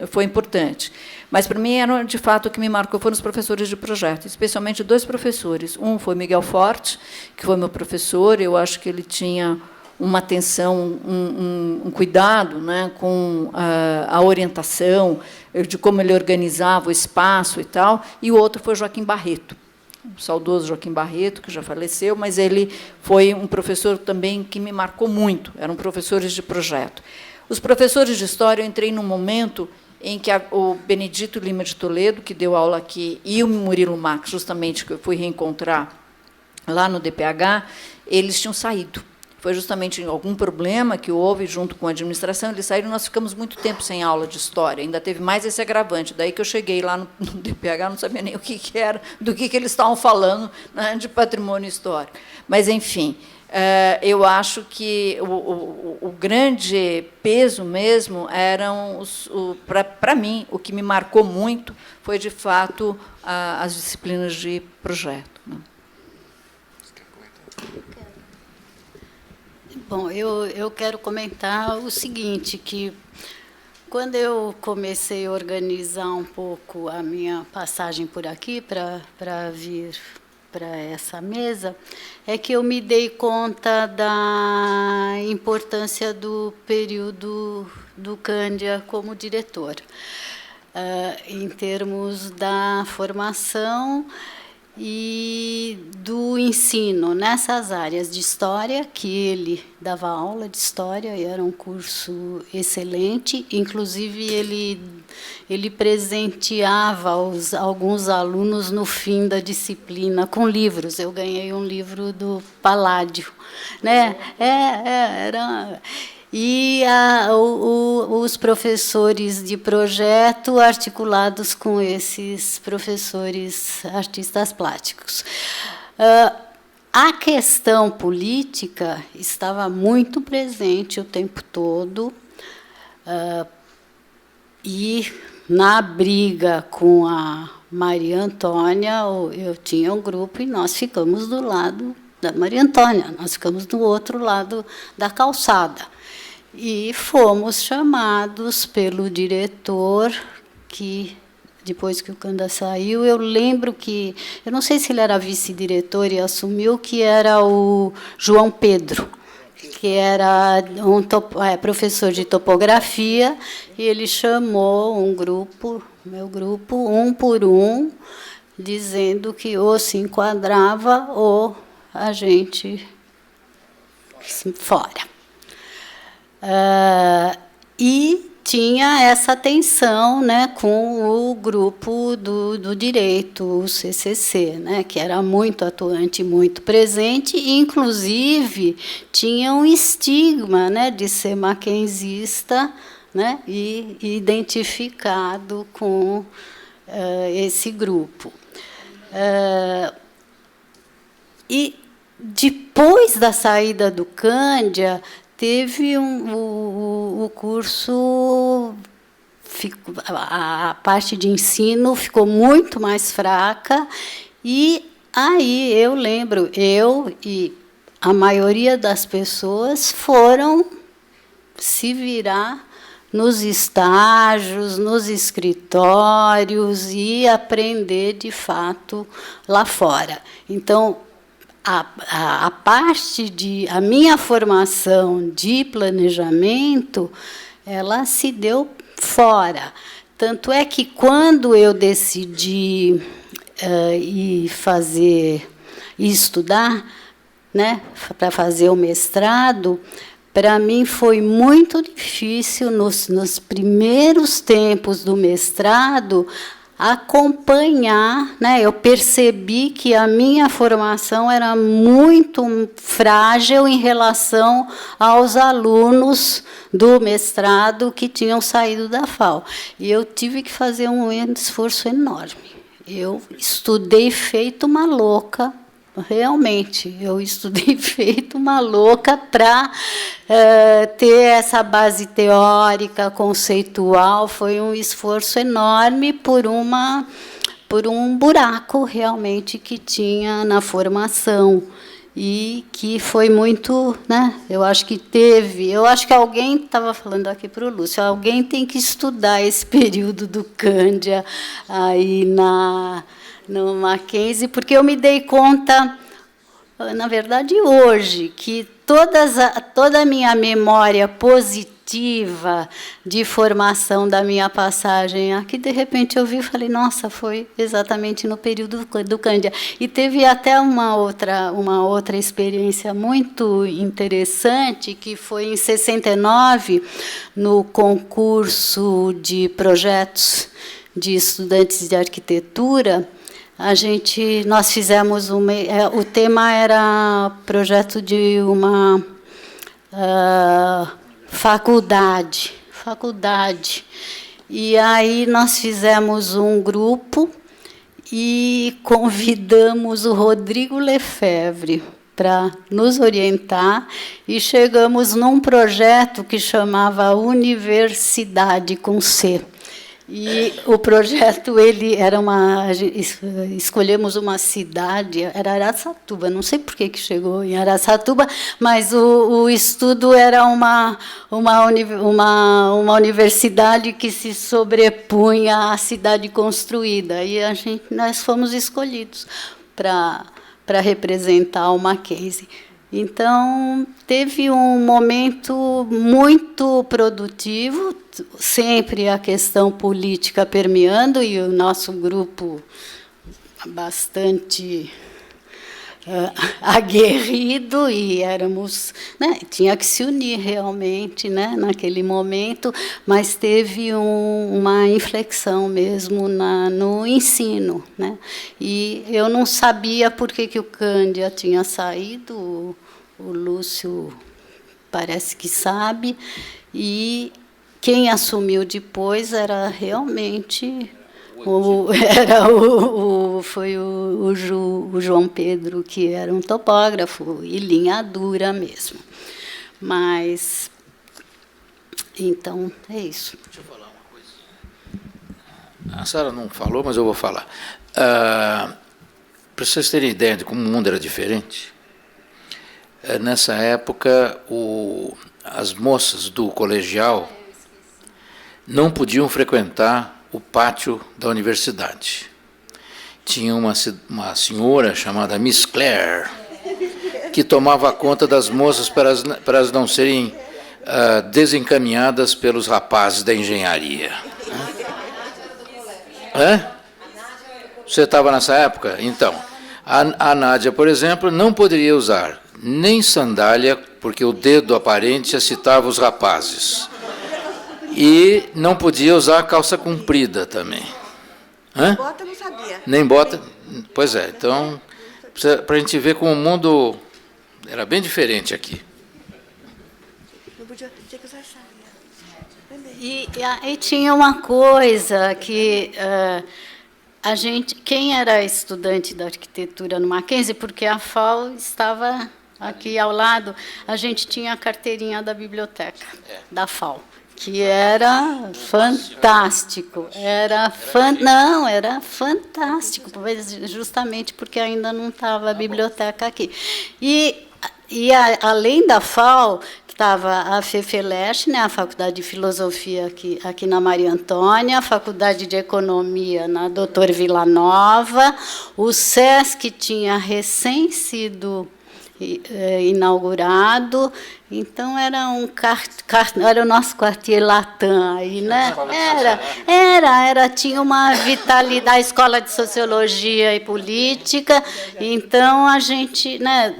foi importante. Mas, para mim, de fato, o que me marcou foram os professores de projeto, especialmente 2 professores. Um foi Miguel Forte, que foi meu professor, eu acho que ele tinha uma atenção, um cuidado, né, com a orientação, de como ele organizava o espaço e tal, e o outro foi Joaquim Barreto, o saudoso Joaquim Barreto, que já faleceu, mas ele foi um professor também que me marcou muito, eram professores de projeto. Os professores de história, eu entrei num momento em que o Benedito Lima de Toledo, que deu aula aqui, e o Murilo Max, justamente, que eu fui reencontrar lá no DPH, eles tinham saído. Foi justamente algum problema que houve junto com a administração, eles saíram e nós ficamos muito tempo sem aula de história, ainda teve mais esse agravante. Daí que eu cheguei lá no DPH, não sabia nem o que era, do que eles estavam falando, né, de patrimônio histórico. Mas, enfim, eu acho que o grande peso mesmo eram, para mim, o que me marcou muito foi, de fato, as disciplinas de projeto, né? Bom, eu quero comentar o seguinte, que quando eu comecei a organizar um pouco a minha passagem por aqui para vir essa mesa, é que eu me dei conta da importância do período do Cândia como diretor, em termos da formação e do ensino nessas áreas de história, que ele dava aula de história, e era um curso excelente. Inclusive, ele presenteava alguns alunos no fim da disciplina com livros. Eu ganhei um livro do Paládio, né? Era... E os professores de projeto articulados com esses professores artistas plásticos. A questão política estava muito presente o tempo todo, e na briga com a Maria Antônia, eu tinha um grupo e nós ficamos do lado da Maria Antônia, nós ficamos do outro lado da calçada. E fomos chamados pelo diretor, que, depois que o Cândia saiu, eu lembro que, eu não sei se ele era vice-diretor e assumiu, que era o João Pedro, que era professor de topografia, e ele chamou um grupo, meu grupo, um por um, dizendo que ou se enquadrava ou a gente fora. E tinha essa tensão, né, com o grupo do direito, o CCC, né, que era muito atuante, muito presente, e, inclusive, tinha um estigma, né, de ser mackenzista, né, e identificado com esse grupo. E, depois da saída do Cândia, teve o curso, a parte de ensino ficou muito mais fraca, e aí eu lembro, eu e a maioria das pessoas foram se virar nos estágios, nos escritórios, e aprender, de fato, lá fora. Então, a parte a minha formação de planejamento, ela se deu fora. Tanto é que, quando eu decidi ir estudar, né, para fazer o mestrado, para mim foi muito difícil, nos primeiros tempos do mestrado, acompanhar, né? Eu percebi que a minha formação era muito frágil em relação aos alunos do mestrado que tinham saído da FAO. E eu tive que fazer um esforço enorme. Eu estudei feito uma louca. Realmente, eu estudei feito uma louca para ter essa base teórica, conceitual. Foi um esforço enorme por um buraco, realmente, que tinha na formação. E que foi muito, né? Eu acho que alguém estava falando aqui para o Lúcio, alguém tem que estudar esse período do Cândia aí no Mackenzie, porque eu me dei conta, na verdade, hoje, que toda a minha memória positiva de formação da minha passagem aqui, de repente eu vi e falei, nossa, foi exatamente no período do Cândia. E teve até uma outra experiência muito interessante, que foi em 69, no concurso de projetos de estudantes de arquitetura. Nós fizemos o tema era projeto de uma faculdade. E aí nós fizemos um grupo e convidamos o Rodrigo Lefebvre para nos orientar, e chegamos num projeto que chamava Universidade com C. E o projeto, escolhemos uma cidade, era Araçatuba, não sei por que chegou em Araçatuba, mas o estudo era uma universidade que se sobrepunha à cidade construída, e nós fomos escolhidos para para representar o Mackenzie. Então, teve um momento muito produtivo, sempre a questão política permeando, e o nosso grupo bastante aguerrido, e éramos, né, tinha que se unir realmente, né, naquele momento, mas teve uma inflexão mesmo no ensino, né, e eu não sabia por que o Cândia tinha saído, o Lúcio parece que sabe, e quem assumiu depois era realmente foi o João Pedro, que era um topógrafo, e linha dura mesmo. Mas, então, é isso. Deixa eu falar uma coisa. A Sara não falou, mas eu vou falar. Para vocês terem ideia de como o mundo era diferente, nessa época, as moças do colegial não podiam frequentar o pátio da universidade. Tinha uma senhora chamada Miss Clare, que tomava conta das moças para elas não serem desencaminhadas pelos rapazes da engenharia. Hã? Você estava nessa época? Então, a Nádia, por exemplo, não poderia usar nem sandália, porque o dedo aparente excitava os rapazes. E não podia usar calça comprida também. Hã? Bota não sabia. Nem bota. Pois é, então, para a gente ver como o mundo era bem diferente aqui. Não podia, tinha que usar saia. E tinha uma coisa que a gente, quem era estudante da arquitetura no Mackenzie, porque a FAO estava aqui ao lado, a gente tinha a carteirinha da biblioteca da FAO, que era fantástico, era fantástico, justamente porque ainda não estava a biblioteca aqui. Além da FAO, estava a FEFELESH, né, a Faculdade de Filosofia aqui na Maria Antônia, a Faculdade de Economia na Doutor Villanova, o SESC tinha recém sido inaugurado, então era era o nosso quartier Latam aí, né? Tinha uma vitalidade, a escola de sociologia e política, então a gente, né,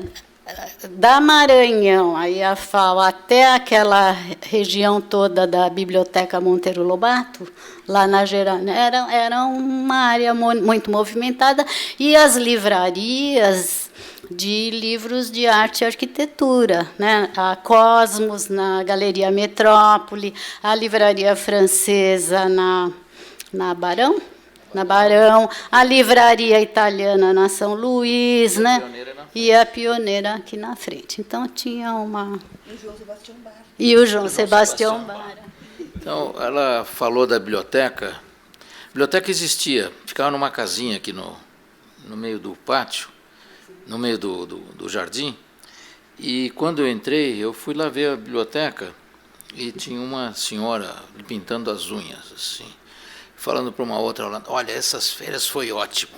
da Maranhão, aí a FAO, até aquela região toda da Biblioteca Monteiro Lobato, lá na Gerânia, era uma área muito movimentada, e as livrarias de livros de arte e arquitetura, né? A Cosmos, na Galeria Metrópole, a Livraria Francesa na Barão, a Livraria Italiana na São Luís, né? E a Pioneira aqui na frente. Então, tinha uma... E o João Sebastião Bara. Então, ela falou da biblioteca. A biblioteca existia, ficava numa casinha aqui no meio do pátio, no meio do jardim, e quando eu entrei, eu fui lá ver a biblioteca, e tinha uma senhora pintando as unhas, assim, falando para uma outra, olha, essas férias foi ótimo,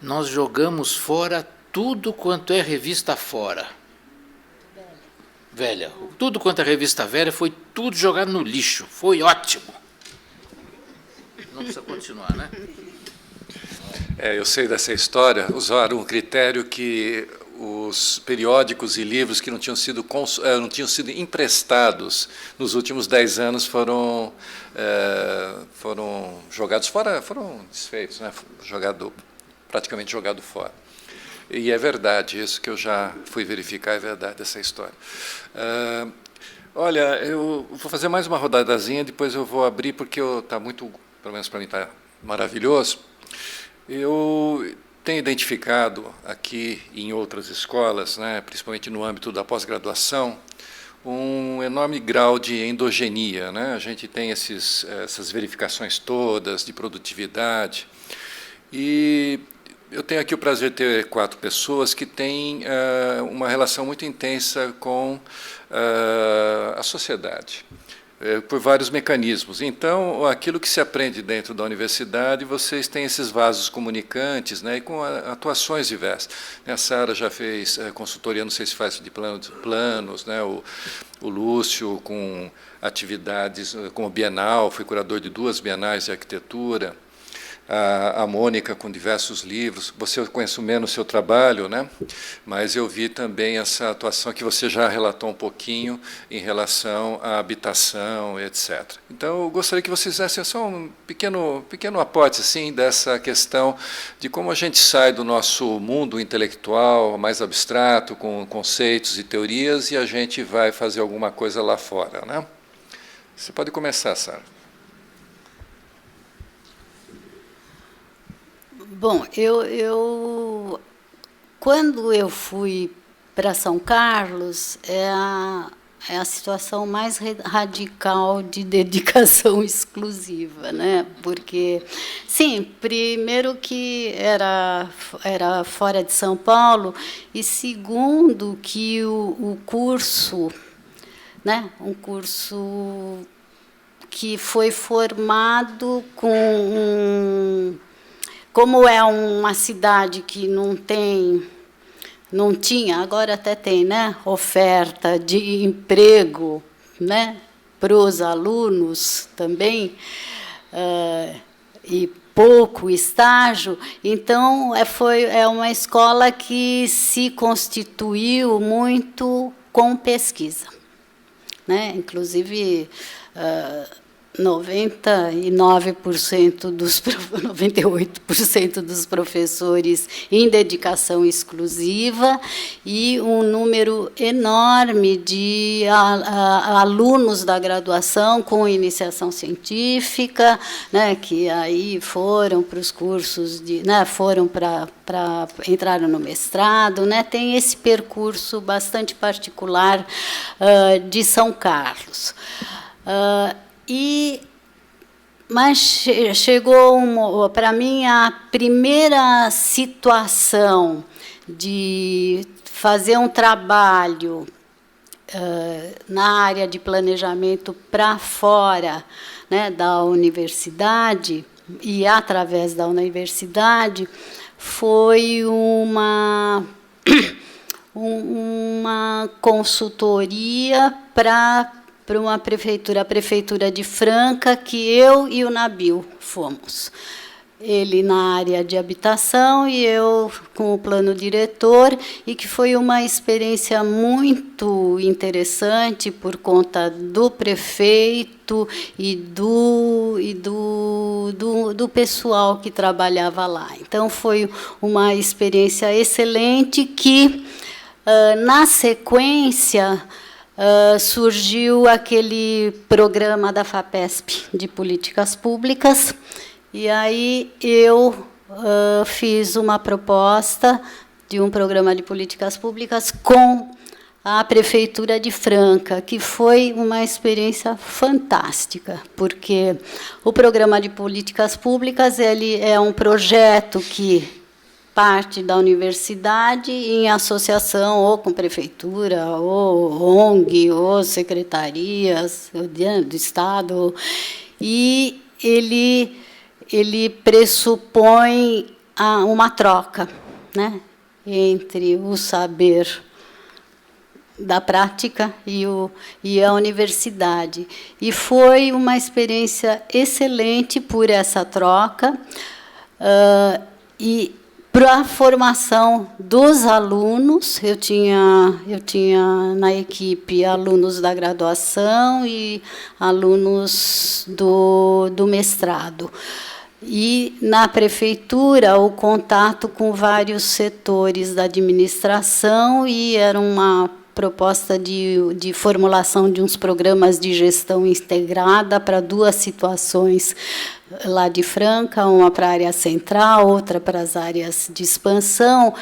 nós jogamos fora tudo quanto é revista fora. Velha. Tudo quanto é revista velha foi tudo jogado no lixo, foi ótimo. Não precisa continuar, né? Eu sei dessa história. Usaram um critério que os periódicos e livros que não tinham sido emprestados nos últimos 10 anos foram jogados fora, foram desfeitos, né? Praticamente jogado fora. E é verdade, isso que eu já fui verificar, é verdade essa história. Olha, eu vou fazer mais uma rodadazinha, depois eu vou abrir, porque está muito, pelo menos para mim, está maravilhoso. Eu tenho identificado aqui em outras escolas, né, principalmente no âmbito da pós-graduação, um enorme grau de endogenia, né? A gente tem essas verificações todas de produtividade. E eu tenho aqui o prazer de ter 4 pessoas que têm uma relação muito intensa com a sociedade. por vários mecanismos. Então, aquilo que se aprende dentro da universidade, vocês têm esses vasos comunicantes, né, e com atuações diversas. A Sara já fez consultoria, não sei se faz de planos, né, o Lúcio com atividades como Bienal, foi curador de 2 bienais de arquitetura, a Mônica com diversos livros. Você, eu conheço menos o seu trabalho, né? Mas eu vi também essa atuação que você já relatou um pouquinho em relação à habitação, etc. Então, eu gostaria que vocês fizessem só um pequeno aporte assim, dessa questão de como a gente sai do nosso mundo intelectual mais abstrato, com conceitos e teorias, e a gente vai fazer alguma coisa lá fora, né? Você pode começar, Sara. Bom, quando eu fui para São Carlos, é a situação mais radical de dedicação exclusiva, né? Porque, sim, primeiro que era fora de São Paulo, e segundo que o curso, né? Um curso que foi formado com como é uma cidade que não tinha, agora até tem, né, oferta de emprego, né, para os alunos também, e pouco estágio, então é uma escola que se constituiu muito com pesquisa, né, inclusive 98% dos professores em dedicação exclusiva e um número enorme de alunos da graduação com iniciação científica, né, que aí foram para os cursos foram para entraram no mestrado, né, tem esse percurso bastante particular de São Carlos. Mas chegou para mim a primeira situação de fazer um trabalho na área de planejamento para fora, né, da universidade, e através da universidade, foi uma consultoria para uma prefeitura, a Prefeitura de Franca, que eu e o Nabil fomos. Ele na área de habitação e eu com o plano diretor, e que foi uma experiência muito interessante por conta do prefeito e do pessoal que trabalhava lá. Então, foi uma experiência excelente que, na sequência, surgiu aquele programa da FAPESP de políticas públicas, e aí eu fiz uma proposta de um programa de políticas públicas com a Prefeitura de Franca, que foi uma experiência fantástica, porque o programa de políticas públicas ele é um projeto que parte da universidade em associação ou com prefeitura, ou ONG, ou secretarias do Estado, e ele pressupõe uma troca, né, entre o saber da prática e a universidade. E foi uma experiência excelente por essa troca, e para a formação dos alunos, eu tinha na equipe alunos da graduação e alunos do mestrado. E, na prefeitura, o contato com vários setores da administração, e era uma proposta de formulação de uns programas de gestão integrada para 2 situações lá de Franca, uma para a área central, outra para as áreas de expansão,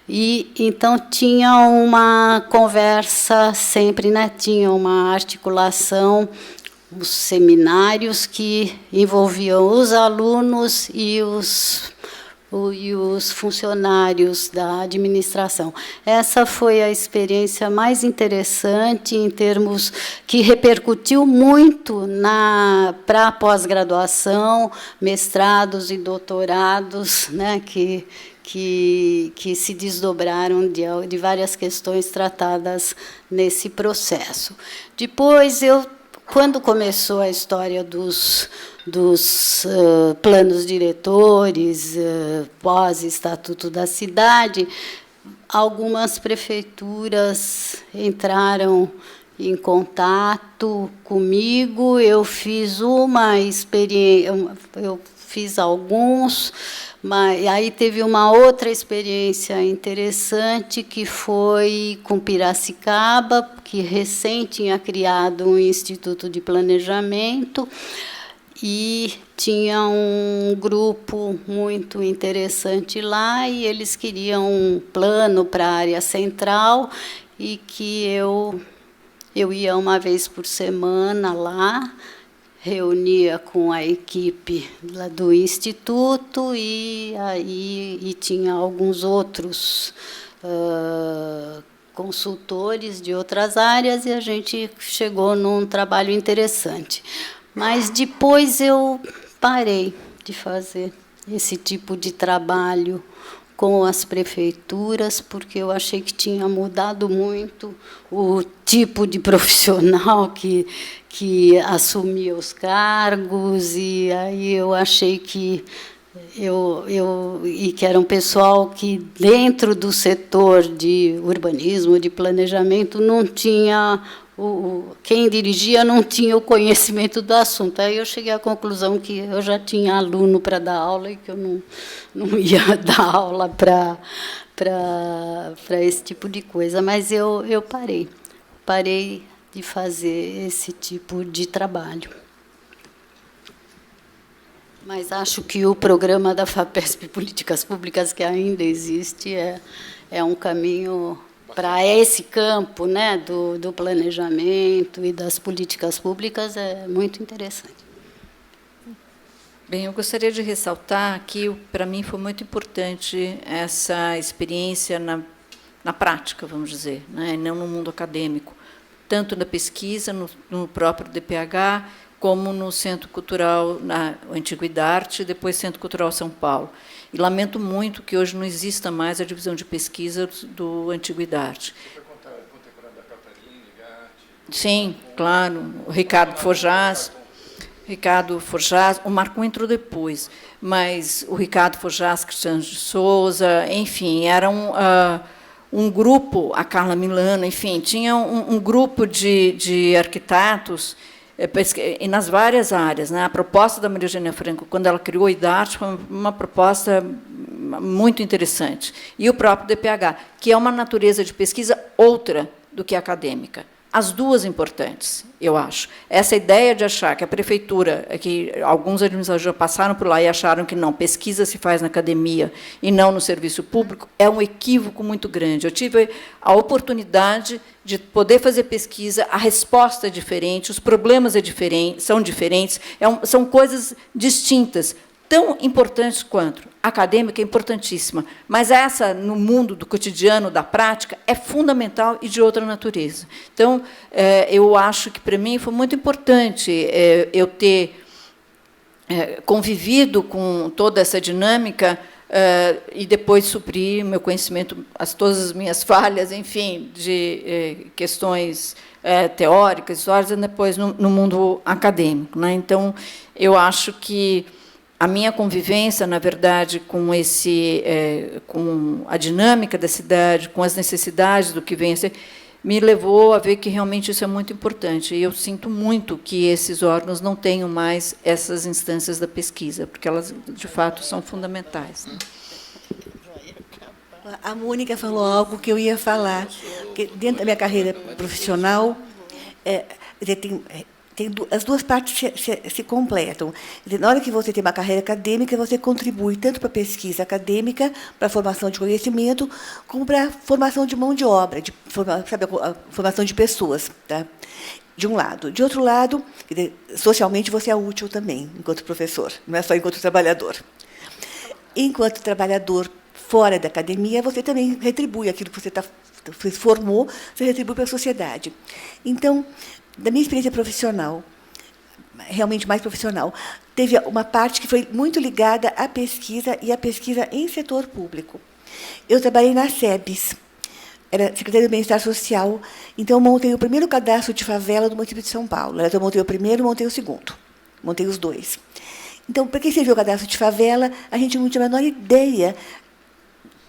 e então tinha uma conversa sempre, né? Tinha uma articulação, os seminários que envolviam os alunos e os e os funcionários da administração. Essa foi a experiência mais interessante em termos que repercutiu muito para a pós-graduação, mestrados e doutorados, né, que se desdobraram de várias questões tratadas nesse processo. Depois, quando começou a história dos planos diretores, pós-Estatuto da Cidade, algumas prefeituras entraram em contato comigo. Eu fiz uma experiência, eu fiz alguns, mas aí teve uma outra experiência interessante, que foi com Piracicaba, que recém tinha criado um Instituto de Planejamento, e tinha um grupo muito interessante lá, e eles queriam um plano para a área central, e que eu ia uma vez por semana lá, reunia com a equipe lá do Instituto, e tinha alguns outros consultores de outras áreas, e a gente chegou num trabalho interessante. Mas depois eu parei de fazer esse tipo de trabalho com as prefeituras, porque eu achei que tinha mudado muito o tipo de profissional que assumia os cargos, e aí eu achei que que era um pessoal que, dentro do setor de urbanismo, de planejamento, não tinha quem dirigia não tinha o conhecimento do assunto. Aí eu cheguei à conclusão que eu já tinha aluno para dar aula, e que eu não ia dar aula para esse tipo de coisa. Mas eu parei de fazer esse tipo de trabalho. Mas acho que o programa da FAPESP Políticas Públicas, que ainda existe, é um caminho para esse campo, né, do planejamento e das políticas públicas, é muito interessante. Bem, eu gostaria de ressaltar que, para mim, foi muito importante essa experiência na prática, vamos dizer, né, não no mundo acadêmico, tanto na pesquisa, no próprio DPH, como no Centro Cultural, na Antiguidade, e depois Centro Cultural São Paulo. E lamento muito que hoje não exista mais a divisão de pesquisa do Antiguidade. Você foi contemporâneo da Catarina, Gatti? Sim, claro. O Ricardo Forjás, o Marcon entrou depois, mas o Ricardo Forjás, Cristiano de Souza, enfim, era um grupo, a Carla Milano, enfim, tinha um grupo de arquitetos, e nas várias áreas, né? A proposta da Maria Eugênia Franco, quando ela criou o IDART, foi uma proposta muito interessante. E o próprio DPH, que é uma natureza de pesquisa outra do que a acadêmica. As duas importantes, eu acho. Essa ideia de achar que a prefeitura, que alguns administradores já passaram por lá e acharam que não, pesquisa se faz na academia e não no serviço público, é um equívoco muito grande. Eu tive a oportunidade de poder fazer pesquisa, a resposta é diferente, os problemas são diferentes, são coisas distintas, tão importantes quanto. A acadêmica é importantíssima, mas essa, no mundo do cotidiano, da prática, é fundamental e de outra natureza. Então, eu acho que, para mim, foi muito importante eu ter convivido com toda essa dinâmica e depois suprir meu conhecimento, todas as minhas falhas, enfim, de questões teóricas, históricas, e depois no mundo acadêmico, né? Então, eu acho que a minha convivência, na verdade, com a dinâmica da cidade, com as necessidades do que vem a ser, me levou a ver que realmente isso é muito importante. E eu sinto muito que esses órgãos não tenham mais essas instâncias da pesquisa, porque elas, de fato, são fundamentais, né? A Mônica falou algo que eu ia falar, que dentro da minha carreira profissional, as duas partes se completam. Na hora que você tem uma carreira acadêmica, você contribui tanto para a pesquisa acadêmica, para a formação de conhecimento, como para a formação de mão de obra, a formação de pessoas, tá? De um lado. De outro lado, socialmente, você é útil também, enquanto professor, não é só enquanto trabalhador. enquanto trabalhador fora da academia, você também retribui aquilo que você formou, você retribui para a sociedade. Então, da minha experiência profissional, realmente mais profissional, teve uma parte que foi muito ligada à pesquisa e à pesquisa em setor público. Eu trabalhei na SEBS, era Secretaria do Bem-Estar Social, então eu montei o primeiro cadastro de favela do município de São Paulo. Eu montei o primeiro, montei o segundo, montei os dois. Então, para quem serviu o cadastro de favela, a gente não tinha a menor ideia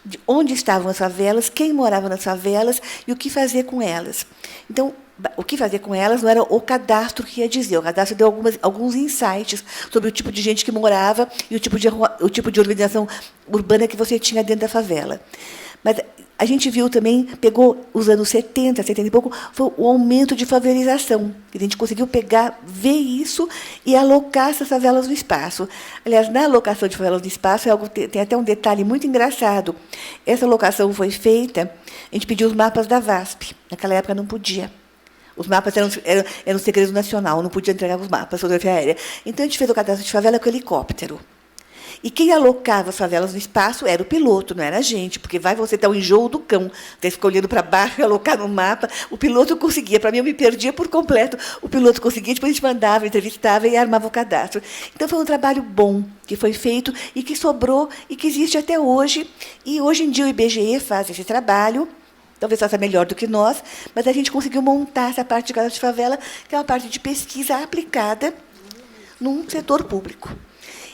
de onde estavam as favelas, quem morava nas favelas e o que fazer com elas. Então, o que fazer com elas não era o cadastro que ia dizer. O cadastro deu alguns insights sobre o tipo de gente que morava e o tipo de organização urbana que você tinha dentro da favela. Mas a gente viu também, pegou os anos 70, 70 e pouco, foi o aumento de favelização. A gente conseguiu ver isso e alocar essas favelas no espaço. Aliás, na alocação de favelas no espaço, tem até um detalhe muito engraçado. Essa alocação foi feita, a gente pediu os mapas da VASP. Naquela época não podia. Os mapas eram segredo nacional, não podia entregar os mapas, fotografia aérea. Então, a gente fez o cadastro de favela com helicóptero. E quem alocava as favelas no espaço era o piloto, não era a gente, porque vai você dar o enjoo do cão, você fica olhando para baixo e alocar no mapa. O piloto conseguia, para mim eu me perdia por completo, o piloto conseguia, depois a gente mandava, entrevistava e armava o cadastro. Então foi um trabalho bom que foi feito e que sobrou e que existe até hoje. E hoje em dia o IBGE faz esse trabalho, talvez faça melhor do que nós, mas a gente conseguiu montar essa parte de cadastro de favela, que é uma parte de pesquisa aplicada num setor público.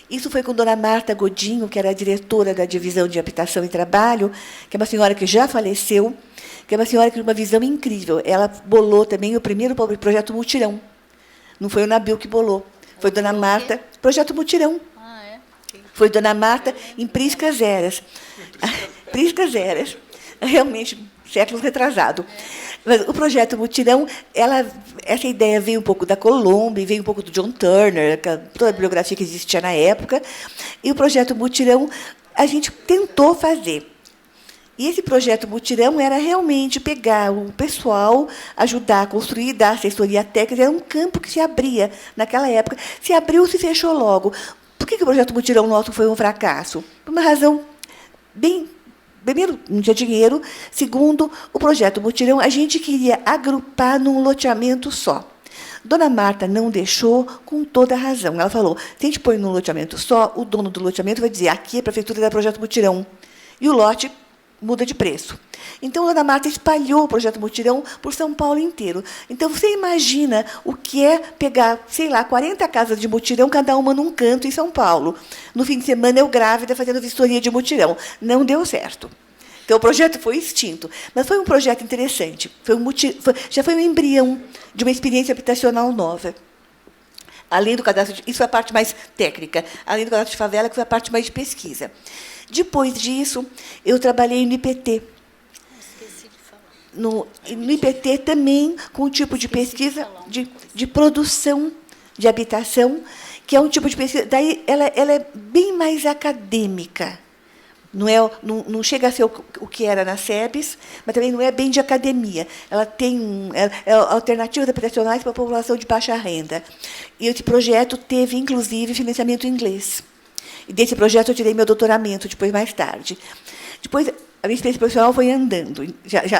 Isso foi com dona Marta Godinho, que era a diretora da Divisão de Habitação e Trabalho, que é uma senhora que já faleceu, que é uma senhora que tinha uma visão incrível. Ela bolou também o primeiro projeto Mutirão. Não foi o Nabil que bolou, foi dona Marta, projeto Mutirão. Foi dona Marta em Priscas Eras. Priscas Eras, realmente, séculos retrasado. Mas o projeto Mutirão, essa ideia veio um pouco da Colômbia, veio um pouco do John Turner, toda a bibliografia que existia na época. E o projeto Mutirão, a gente tentou fazer. E esse projeto Mutirão era realmente pegar o pessoal, ajudar a construir, dar assessoria técnica. Era um campo que se abria naquela época. Se abriu, se fechou logo. Por que o projeto Mutirão nosso foi um fracasso? Por uma razão bem... Primeiro, não tinha dinheiro. Segundo, o projeto Mutirão, a gente queria agrupar num loteamento só. Dona Marta não deixou, com toda a razão. Ela falou, se a gente põe num loteamento só, o dono do loteamento vai dizer, aqui é a prefeitura da projeto Mutirão. E o lote muda de preço. Então, a Dona Marta espalhou o projeto Mutirão por São Paulo inteiro. Então, você imagina o que é pegar, sei lá, 40 casas de mutirão, cada uma num canto em São Paulo. No fim de semana, eu grávida fazendo vistoria de mutirão. Não deu certo. Então, o projeto foi extinto. Mas foi um projeto interessante. Já foi um embrião de uma experiência habitacional nova. Além do cadastro, isso é a parte mais técnica, além do cadastro de favela, que foi a parte mais de pesquisa. Depois disso, eu trabalhei no IPT. No IPT também com um tipo de pesquisa de produção de habitação, que é um tipo de pesquisa. Daí ela é bem mais acadêmica. Não chega a ser o que era na SEBS, mas também não é bem de academia. Ela tem alternativas habitacionais para a população de baixa renda. E esse projeto teve, inclusive, financiamento em inglês. E desse projeto eu tirei meu doutoramento, depois, mais tarde. Depois, a minha experiência profissional foi andando.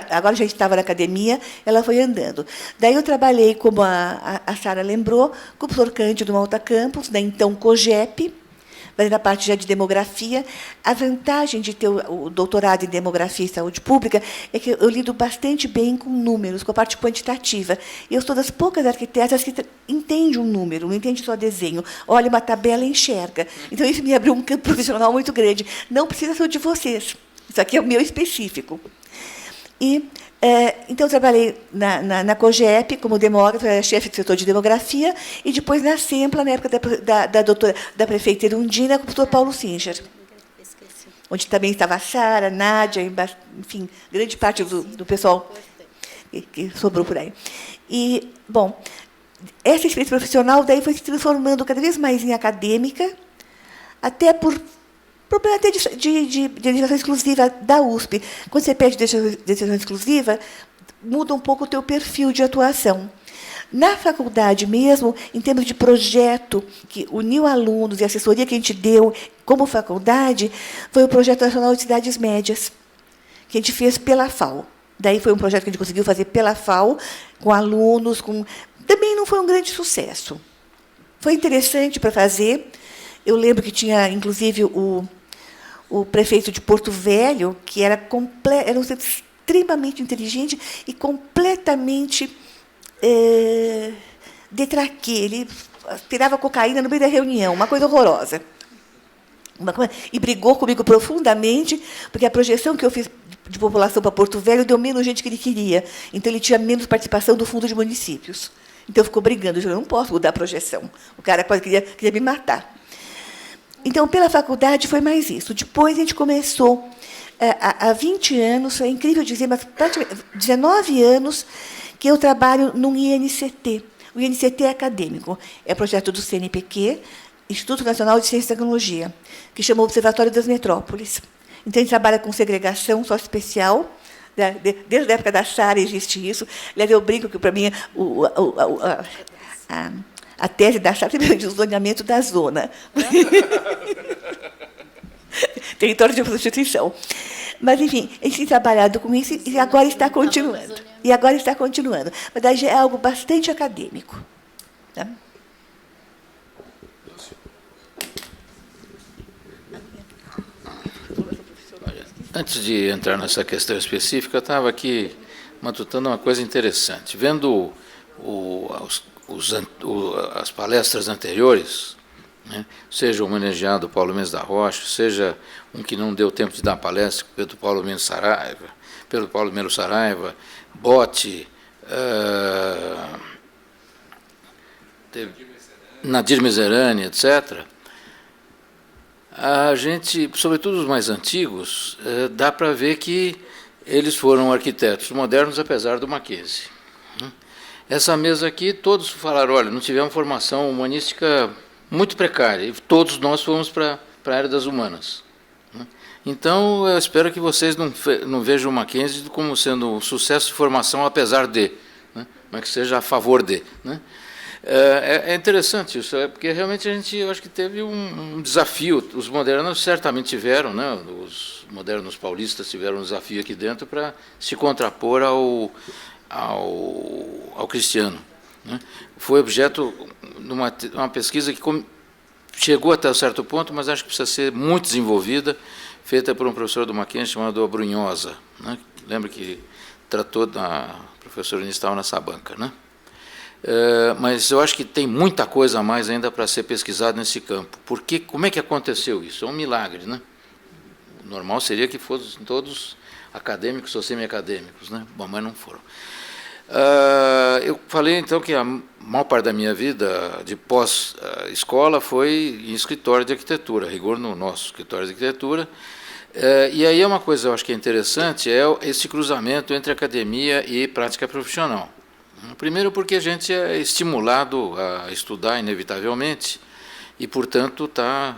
Agora já estava na academia, ela foi andando. Daí eu trabalhei, como a Sara lembrou, com o professor Cândido Malta Campos, da então COGEP, mas na parte já de demografia. A vantagem de ter o doutorado em demografia e saúde pública é que eu lido bastante bem com números, com a parte quantitativa. E eu sou das poucas arquitetas que entende um número, não entende só desenho. Olha uma tabela e enxerga. Então, isso me abriu um campo profissional muito grande. Não precisa ser o de vocês. Isso aqui é o meu específico. E, então, eu trabalhei na COGEP como demógrafa, era chefe do setor de demografia, e depois na SEMPLA, na época da prefeita Erundina, com o professor Paulo Singer, onde também estava a Sara, a Nádia, enfim, grande parte do pessoal que sobrou por aí. E, bom, essa experiência profissional daí foi se transformando cada vez mais em acadêmica, até por problema até de legislação exclusiva da USP. Quando você pede legislação exclusiva, muda um pouco o teu perfil de atuação. Na faculdade mesmo, em termos de projeto, que uniu alunos e assessoria que a gente deu como faculdade, foi o Projeto Nacional de Cidades Médias, que a gente fez pela FAO. Daí foi um projeto que a gente conseguiu fazer pela FAO, com alunos, também não foi um grande sucesso. Foi interessante para fazer. Eu lembro que tinha, inclusive, o prefeito de Porto Velho, que era um ser extremamente inteligente e completamente detraquê. Ele tirava cocaína no meio da reunião, uma coisa horrorosa. E brigou comigo profundamente, porque a projeção que eu fiz de população para Porto Velho deu menos gente que ele queria. Então, ele tinha menos participação do Fundo de Municípios. Então, ficou brigando. Eu não posso mudar a projeção. O cara quase queria me matar. Então, pela faculdade, foi mais isso. Depois, a gente começou, há 20 anos, é incrível dizer, mas praticamente 19 anos, que eu trabalho num INCT. O INCT é acadêmico. É projeto do CNPq, Instituto Nacional de Ciência e Tecnologia, que chama Observatório das Metrópoles. Então, a gente trabalha com segregação socioespecial. Desde a época da Sara existe isso. Aliás, eu brinco que, para mim, a tese da Sara sempre é o zoneamento da zona. Território de prostituição. Mas, enfim, a gente tem trabalhado com isso e agora está continuando. Mas aí já é algo bastante acadêmico. Tá? Antes de entrar nessa questão específica, eu estava aqui matutando uma coisa interessante. Vendo as palestras anteriores, né, seja o homenageado Paulo Mendes da Rocha, seja um que não deu tempo de dar palestra, pelo Paulo Melo Saraiva, Botti, Nadir Meserani, etc., a gente, sobretudo os mais antigos, dá para ver que eles foram arquitetos modernos, apesar do Mackenzie. Essa mesa aqui, todos falaram, olha, não tivemos formação humanística muito precária, e todos nós fomos para a área das humanas. Então, eu espero que vocês não vejam o Mackenzie como sendo um sucesso de formação, apesar de, né, mas que seja a favor de. Né? É interessante isso, porque realmente eu acho que teve um desafio. Os modernos certamente tiveram, né, os modernos paulistas tiveram um desafio aqui dentro para se contrapor ao cristiano. Né? Foi objeto de uma pesquisa que chegou até um certo ponto, mas acho que precisa ser muito desenvolvida, feita por um professor do Mackenzie chamado Abrunhosa, né? Lembra que tratou da professora Nistal nessa banca, né? Mas eu acho que tem muita coisa a mais ainda para ser pesquisada nesse campo. Porque como é que aconteceu isso? É um milagre, né? O normal seria que fossem todos acadêmicos ou semi-acadêmicos, né? Bom, mas não foram. Eu falei então que a maior parte da minha vida de pós-escola foi em escritório de arquitetura, rigor no nosso escritório de arquitetura. E aí uma coisa eu acho que é interessante é esse cruzamento entre academia e prática profissional. Primeiro porque a gente é estimulado a estudar inevitavelmente e, portanto, está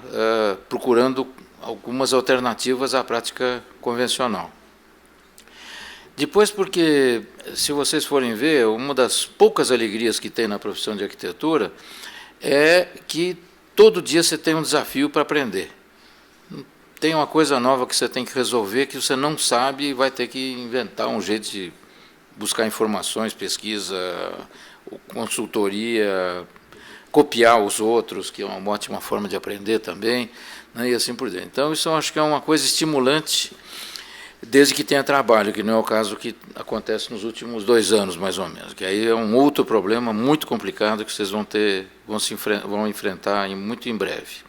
procurando algumas alternativas à prática convencional. Depois porque, se vocês forem ver, uma das poucas alegrias que tem na profissão de arquitetura é que todo dia você tem um desafio para aprender. Tem uma coisa nova que você tem que resolver que você não sabe e vai ter que inventar um jeito de buscar informações, pesquisa, consultoria, copiar os outros, que é uma ótima forma de aprender também, né, e assim por diante. Então, isso eu acho que é uma coisa estimulante, desde que tenha trabalho, que não é o caso que acontece nos últimos 2 anos, mais ou menos, que aí é um outro problema muito complicado que vocês vão enfrentar muito em breve.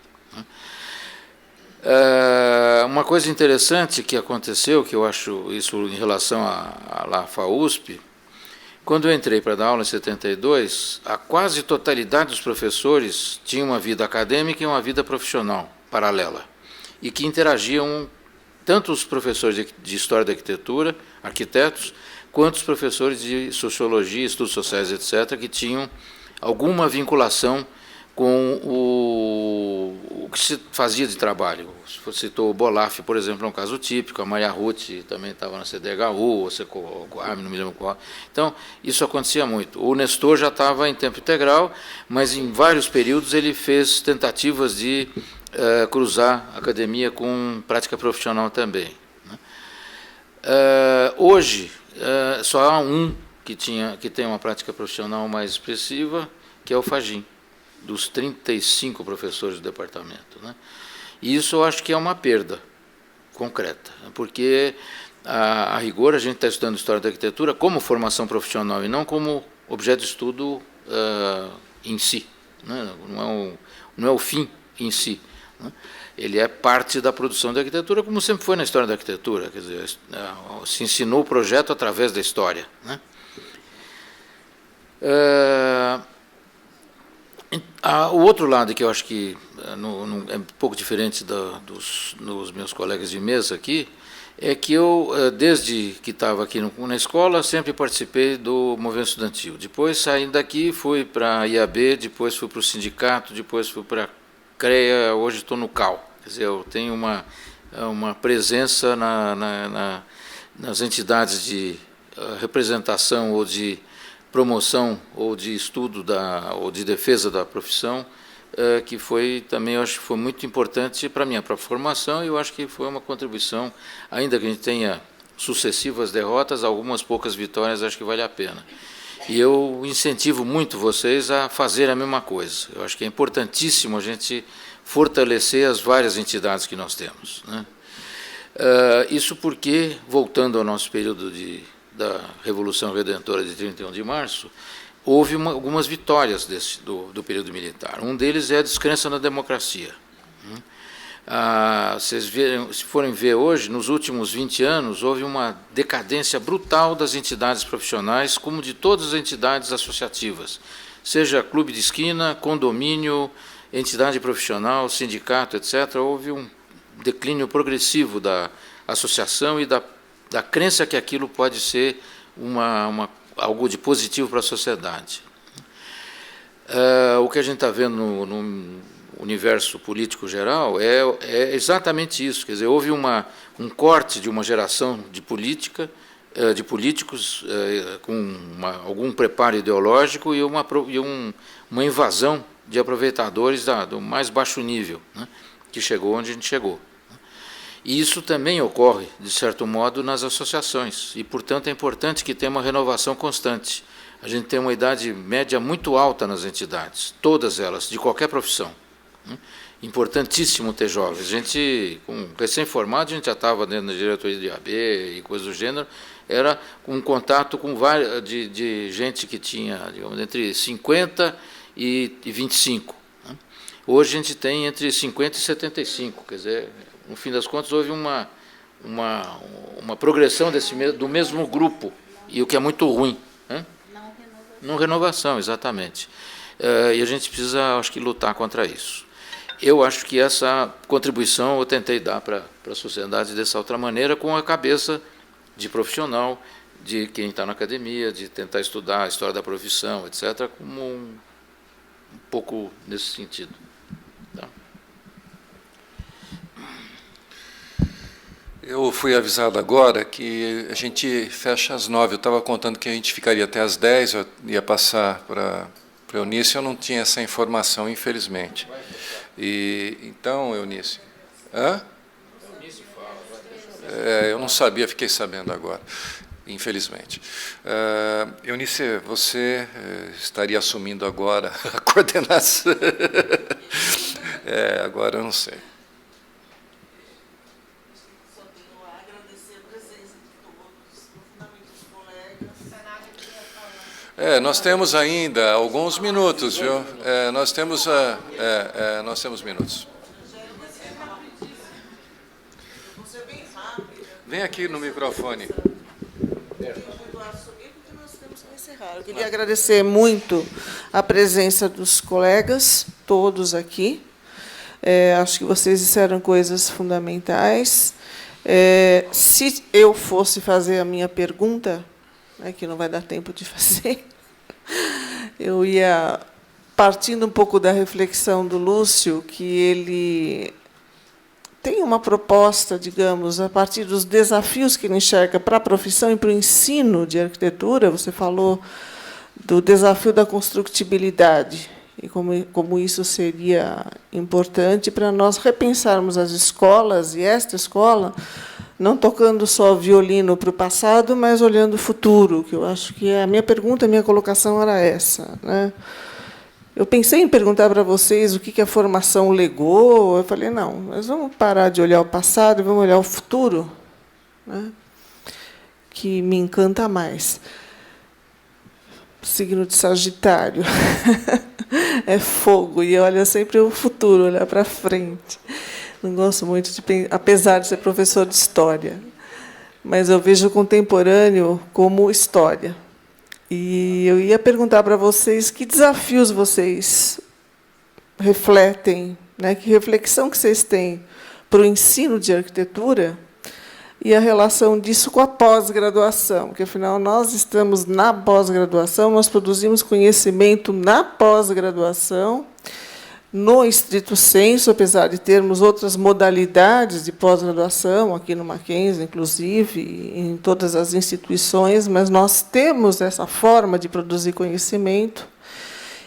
Uma coisa interessante que aconteceu, que eu acho isso em relação à FAUSP, quando eu entrei para dar aula em 72, a quase totalidade dos professores tinha uma vida acadêmica e uma vida profissional paralela, e que interagiam tanto os professores de História da Arquitetura, arquitetos, quanto os professores de Sociologia, Estudos Sociais, etc., que tinham alguma vinculação com o que se fazia de trabalho. Você citou o Bolaf, por exemplo, é um caso típico, a Maria Ruth também estava na CDHU, você não me lembro qual. Então, isso acontecia muito. O Nestor já estava em tempo integral, mas em vários períodos ele fez tentativas de cruzar a academia com prática profissional também. Hoje, só há um que tem uma prática profissional mais expressiva, que é o Fagin, dos 35 professores do departamento. Né? E isso eu acho que é uma perda concreta, porque, a rigor, a gente está estudando História da Arquitetura como formação profissional e não como objeto de estudo em si. Né? Não é o fim em si. Né? Ele é parte da produção da arquitetura, como sempre foi na história da arquitetura. Quer dizer, se ensinou o projeto através da história. Né? O outro lado, que eu acho que é um pouco diferente dos meus colegas de mesa aqui, é que eu, desde que estava aqui na escola, sempre participei do movimento estudantil. Depois, saindo daqui, fui para a IAB, depois fui para o sindicato, depois fui para a CREA, hoje estou no CAL. Quer dizer, eu tenho uma presença nas entidades de representação ou de promoção ou de estudo ou de defesa da profissão, que foi também, eu acho que foi muito importante para a minha própria formação, e eu acho que foi uma contribuição, ainda que a gente tenha sucessivas derrotas, algumas poucas vitórias, acho que vale a pena. E eu incentivo muito vocês a fazer a mesma coisa. Eu acho que é importantíssimo a gente fortalecer as várias entidades que nós temos. Né? Isso porque, voltando ao nosso período da Revolução Redentora de 31 de março, houve algumas vitórias do período militar. Um deles é a descrença na democracia. Se forem ver hoje, nos últimos 20 anos, houve uma decadência brutal das entidades profissionais, como de todas as entidades associativas, seja clube de esquina, condomínio, entidade profissional, sindicato, etc. Houve um declínio progressivo da associação e da crença que aquilo pode ser algo de positivo para a sociedade. O que a gente está vendo no universo político geral é exatamente isso. Quer dizer, houve um corte de uma geração de políticos com algum preparo ideológico e uma invasão de aproveitadores do mais baixo nível, né, que chegou onde a gente chegou. E isso também ocorre, de certo modo, nas associações, e, portanto, é importante que tenha uma renovação constante. A gente tem uma idade média muito alta nas entidades, todas elas, de qualquer profissão. Importantíssimo ter jovens. A gente, com recém-formado, a gente já estava dentro da diretoria de AB e coisas do gênero, era um contato com de gente que tinha, digamos, entre 50 e 25. Hoje a gente tem entre 50 e 75, quer dizer, no fim das contas houve uma progressão do mesmo grupo, e o que é muito ruim. Não renovação, exatamente. E a gente precisa, acho que, lutar contra isso. Eu acho que essa contribuição eu tentei dar para a sociedade dessa outra maneira, com a cabeça de profissional, de quem está na academia, de tentar estudar a história da profissão, etc., como um pouco nesse sentido. Tá? Eu fui avisado agora que a gente fecha às 9. Eu estava contando que a gente ficaria até às 10, eu ia passar para a Eunice, eu não tinha essa informação, infelizmente. Então, Eunice... Hã? Eu não sabia, fiquei sabendo agora, infelizmente. Eunice, você estaria assumindo agora a coordenação. Agora eu não sei. Só tenho a agradecer a presença de todos, profundamente os colegas. Nós temos ainda alguns minutos, viu? Nós temos minutos. Vem aqui no microfone. Eu queria agradecer muito a presença dos colegas, todos aqui. Acho que vocês disseram coisas fundamentais. Se eu fosse fazer a minha pergunta, que não vai dar tempo de fazer, eu ia partindo um pouco da reflexão do Lúcio, que ele tem uma proposta, digamos, a partir dos desafios que ele enxerga para a profissão e para o ensino de arquitetura. Você falou do desafio da construtibilidade e como isso seria importante para nós repensarmos as escolas, e esta escola, não tocando só violino para o passado, mas olhando o futuro, que eu acho que a minha pergunta, a minha colocação era essa, né? Eu pensei em perguntar para vocês o que a formação legou. Eu falei, não, nós vamos parar de olhar o passado e vamos olhar o futuro, né? Que me encanta mais. Signo de Sagitário é fogo, e olha sempre o futuro, olhar para frente. Não gosto muito apesar de ser professor de história, mas eu vejo o contemporâneo como história. E eu ia perguntar para vocês que desafios vocês refletem, né, que reflexão que vocês têm para o ensino de arquitetura e a relação disso com a pós-graduação, porque, afinal, nós estamos na pós-graduação, nós produzimos conhecimento na pós-graduação, no estrito sensu, apesar de termos outras modalidades de pós-graduação, aqui no Mackenzie, inclusive, em todas as instituições, mas nós temos essa forma de produzir conhecimento.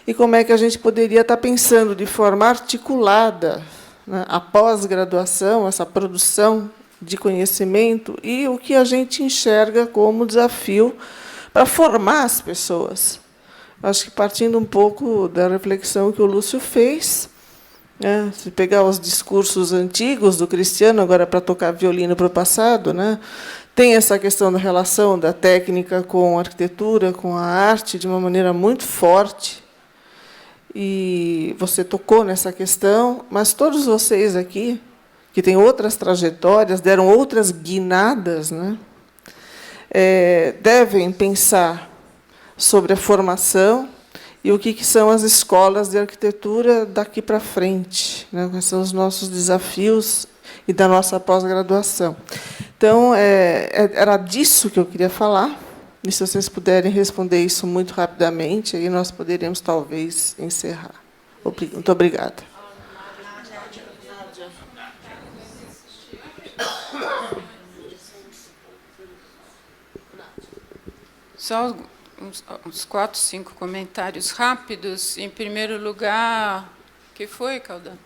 E como é que a gente poderia estar pensando de forma articulada, né, a pós-graduação, essa produção de conhecimento, e o que a gente enxerga como desafio para formar as pessoas. Acho que partindo um pouco da reflexão que o Lúcio fez, né, se pegar os discursos antigos do Cristiano, agora para tocar violino para o passado, né, tem essa questão da relação da técnica com a arquitetura, com a arte, de uma maneira muito forte. E você tocou nessa questão, mas todos vocês aqui, que têm outras trajetórias, deram outras guinadas, né, devem pensar sobre a formação e o que são as escolas de arquitetura daqui para frente, né? Quais são os nossos desafios e da nossa pós-graduação. Então, era disso que eu queria falar, e se vocês puderem responder isso muito rapidamente, aí nós poderíamos, talvez, encerrar. Muito obrigada. Só uns 4, 5 comentários rápidos. Em primeiro lugar, o que foi, Caldana?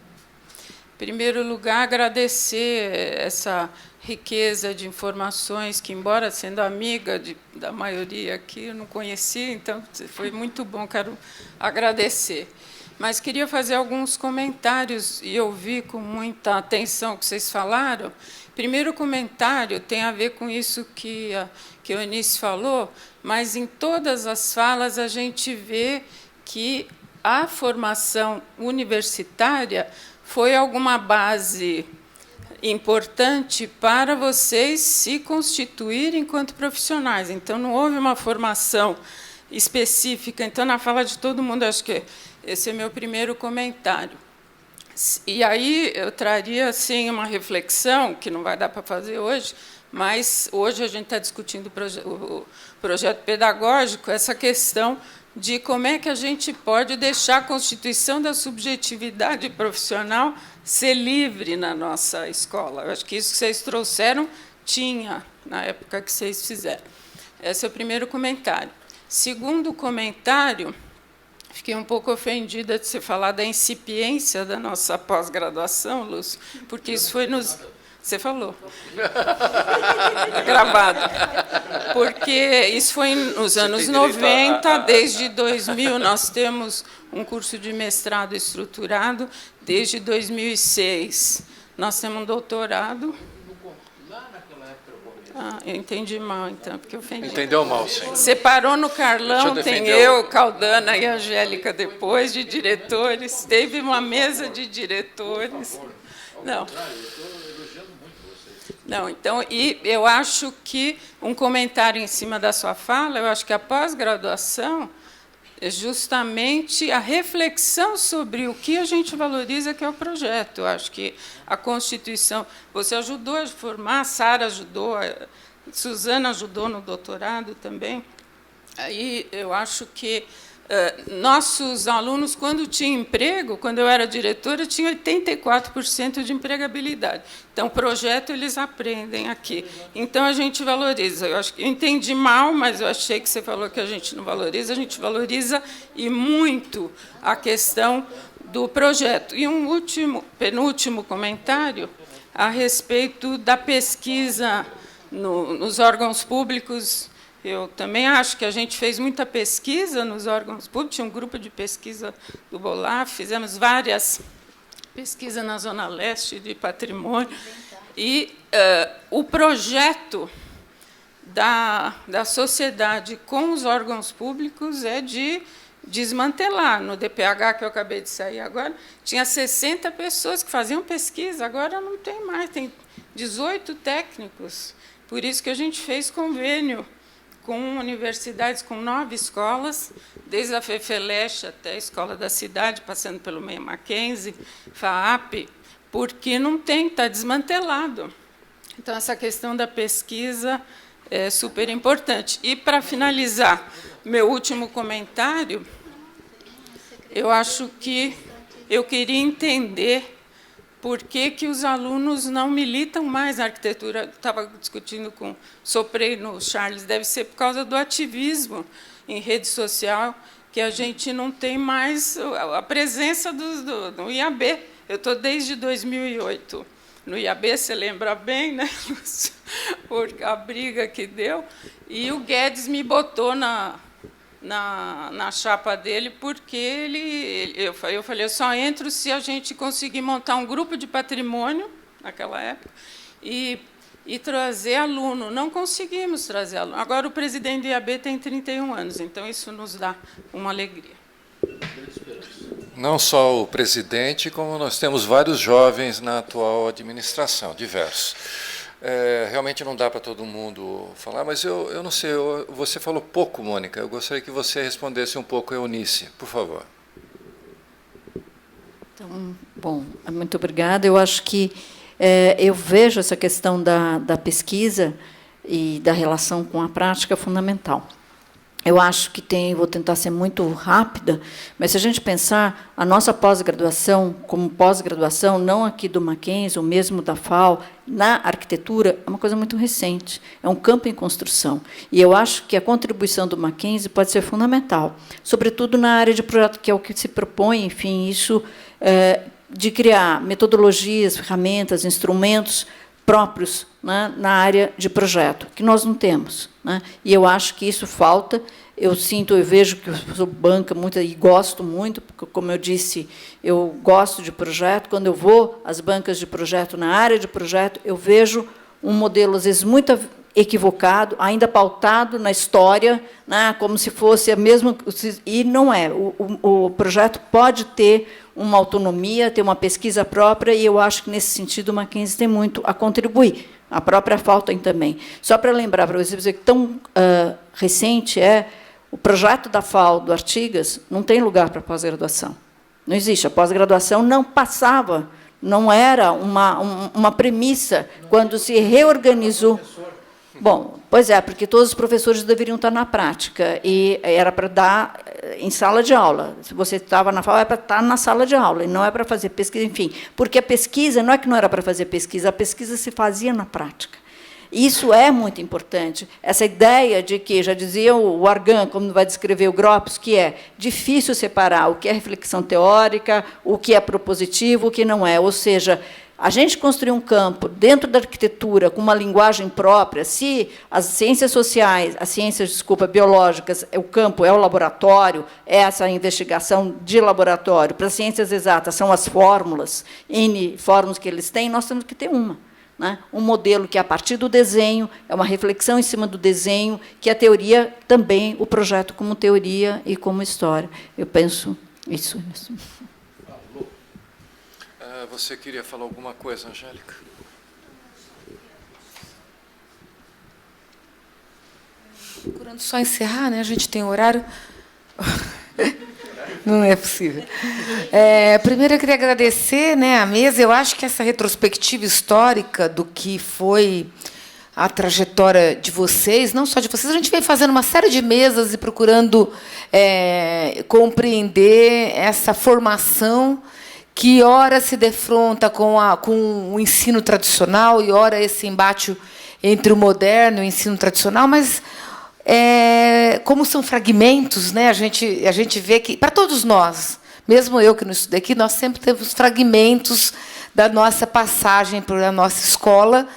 Em primeiro lugar, agradecer essa riqueza de informações que, embora sendo amiga da maioria aqui, eu não conhecia, então foi muito bom, quero agradecer. Mas queria fazer alguns comentários e ouvir com muita atenção o que vocês falaram. Primeiro comentário tem a ver com isso que a Eunice falou, mas em todas as falas a gente vê que a formação universitária foi alguma base importante para vocês se constituírem enquanto profissionais. Então, não houve uma formação específica. Então, na fala de todo mundo, acho que esse é meu primeiro comentário. E aí eu traria assim uma reflexão, que não vai dar para fazer hoje, mas hoje a gente está discutindo o projeto pedagógico, essa questão de como é que a gente pode deixar a constituição da subjetividade profissional ser livre na nossa escola. Eu acho que isso que vocês trouxeram tinha na época que vocês fizeram. Esse é o primeiro comentário. Segundo comentário, fiquei um pouco ofendida de você falar da incipiência da nossa pós-graduação, Lúcio, porque isso foi nos... Você falou. Gravado. Porque isso foi nos anos 90, desde 2000, nós temos um curso de mestrado estruturado, desde 2006. Nós temos um doutorado. Ah, eu entendi mal, então, porque eu ofendi. Entendeu mal, sim. Separou no Carlão, tem eu, Caldana e Angélica depois, de diretores. Teve uma mesa de diretores. Não. Não, então, e eu acho que um comentário em cima da sua fala, eu acho que a pós-graduação é justamente a reflexão sobre o que a gente valoriza, que é o projeto. Eu acho que a Constituição... Você ajudou a formar, a Sara ajudou, a Suzana ajudou no doutorado também. Aí eu acho que nossos alunos, quando tinham emprego, quando eu era diretora, tinha 84% de empregabilidade. Então, projeto eles aprendem aqui. Então, a gente valoriza. Eu acho que eu entendi mal, mas eu achei que você falou que a gente não valoriza. A gente valoriza e muito a questão do projeto. E um penúltimo comentário a respeito da pesquisa nos órgãos públicos. Eu também acho que a gente fez muita pesquisa nos órgãos públicos, tinha um grupo de pesquisa do BOLAF, fizemos várias pesquisas na Zona Leste de patrimônio, e o projeto da sociedade com os órgãos públicos é de desmantelar. No DPH, que eu acabei de sair agora, tinha 60 pessoas que faziam pesquisa, agora não tem mais, tem 18 técnicos. Por isso que a gente fez convênio com universidades, com 9 escolas, desde a FEFELESH até a Escola da Cidade, passando pelo Meia Mackenzie, FAAP, porque não tem, está desmantelado. Então, essa questão da pesquisa é super importante. E, para finalizar, meu último comentário, eu acho que eu queria entender por que os alunos não militam mais na arquitetura. Estava discutindo soprei no Charles, deve ser por causa do ativismo em rede social, que a gente não tem mais a presença do IAB. Eu estou desde 2008 no IAB, você lembra bem, né, Lúcio? Por a briga que deu, e o Guedes me botou na chapa dele, porque eu falei, eu só entro se a gente conseguir montar um grupo de patrimônio, naquela época, e trazer aluno. Não conseguimos trazer aluno. Agora, o presidente do IAB tem 31 anos, então isso nos dá uma alegria. Não só o presidente, como nós temos vários jovens na atual administração, diversos. Realmente não dá para todo mundo falar, mas eu não sei, você falou pouco, Mônica. Eu gostaria que você respondesse um pouco a Eunice, por favor. Então, bom, muito obrigada. Eu acho que eu vejo essa questão da pesquisa e da relação com a prática fundamental. Eu acho que vou tentar ser muito rápida, mas se a gente pensar, a nossa pós-graduação, como pós-graduação, não aqui do Mackenzie, ou mesmo da FAO, na arquitetura, é uma coisa muito recente, é um campo em construção. E eu acho que a contribuição do Mackenzie pode ser fundamental, sobretudo na área de projeto, que é o que se propõe, enfim, isso de criar metodologias, ferramentas, instrumentos próprios, né, na área de projeto, que nós não temos, né? E eu acho que isso falta. Eu vejo que eu sou banca muito e gosto muito, porque, como eu disse, eu gosto de projeto. Quando eu vou às bancas de projeto, na área de projeto, eu vejo um modelo, às vezes, muito equivocado, ainda pautado na história, né, como se fosse a mesma... E não é. O projeto pode ter uma autonomia, ter uma pesquisa própria, e eu acho que, nesse sentido, o Mackenzie tem muito a contribuir. A própria FAO tem também. Só para lembrar para vocês, que tão recente o projeto da FAO, do Artigas, não tem lugar para pós-graduação. Não existe. A pós-graduação não passava, não era uma premissa quando se reorganizou. Bom, pois é, porque todos os professores deveriam estar na prática, e era para dar em sala de aula. Se você estava na FAO, é para estar na sala de aula, e não é para fazer pesquisa, enfim. Porque a pesquisa, não é que não era para fazer pesquisa, a pesquisa se fazia na prática. Isso é muito importante. Essa ideia de que, já dizia o Argan, como vai descrever o Gropius, que é difícil separar o que é reflexão teórica, o que é propositivo, o que não é. Ou seja, a gente construir um campo dentro da arquitetura com uma linguagem própria, se as ciências sociais, as ciências, biológicas, o campo é o laboratório, é essa investigação de laboratório, para as ciências exatas são as fórmulas, N fórmulas que eles têm, nós temos que ter uma. Né? Um modelo que, a partir do desenho, é uma reflexão em cima do desenho, que a teoria também, o projeto como teoria e como história. Eu penso isso. Você queria falar alguma coisa, Angélica? Procurando só encerrar, né? A gente tem horário. Não é possível. Primeiro, eu queria agradecer, né, a mesa. Eu acho que essa retrospectiva histórica do que foi a trajetória de vocês, não só de vocês, a gente vem fazendo uma série de mesas e procurando compreender essa formação que, ora, se defronta com o ensino tradicional e, ora, esse embate entre o moderno e o ensino tradicional, mas, como são fragmentos, né, a gente vê que, para todos nós, mesmo eu que não estudei aqui, nós sempre temos fragmentos da nossa passagem pela nossa escola,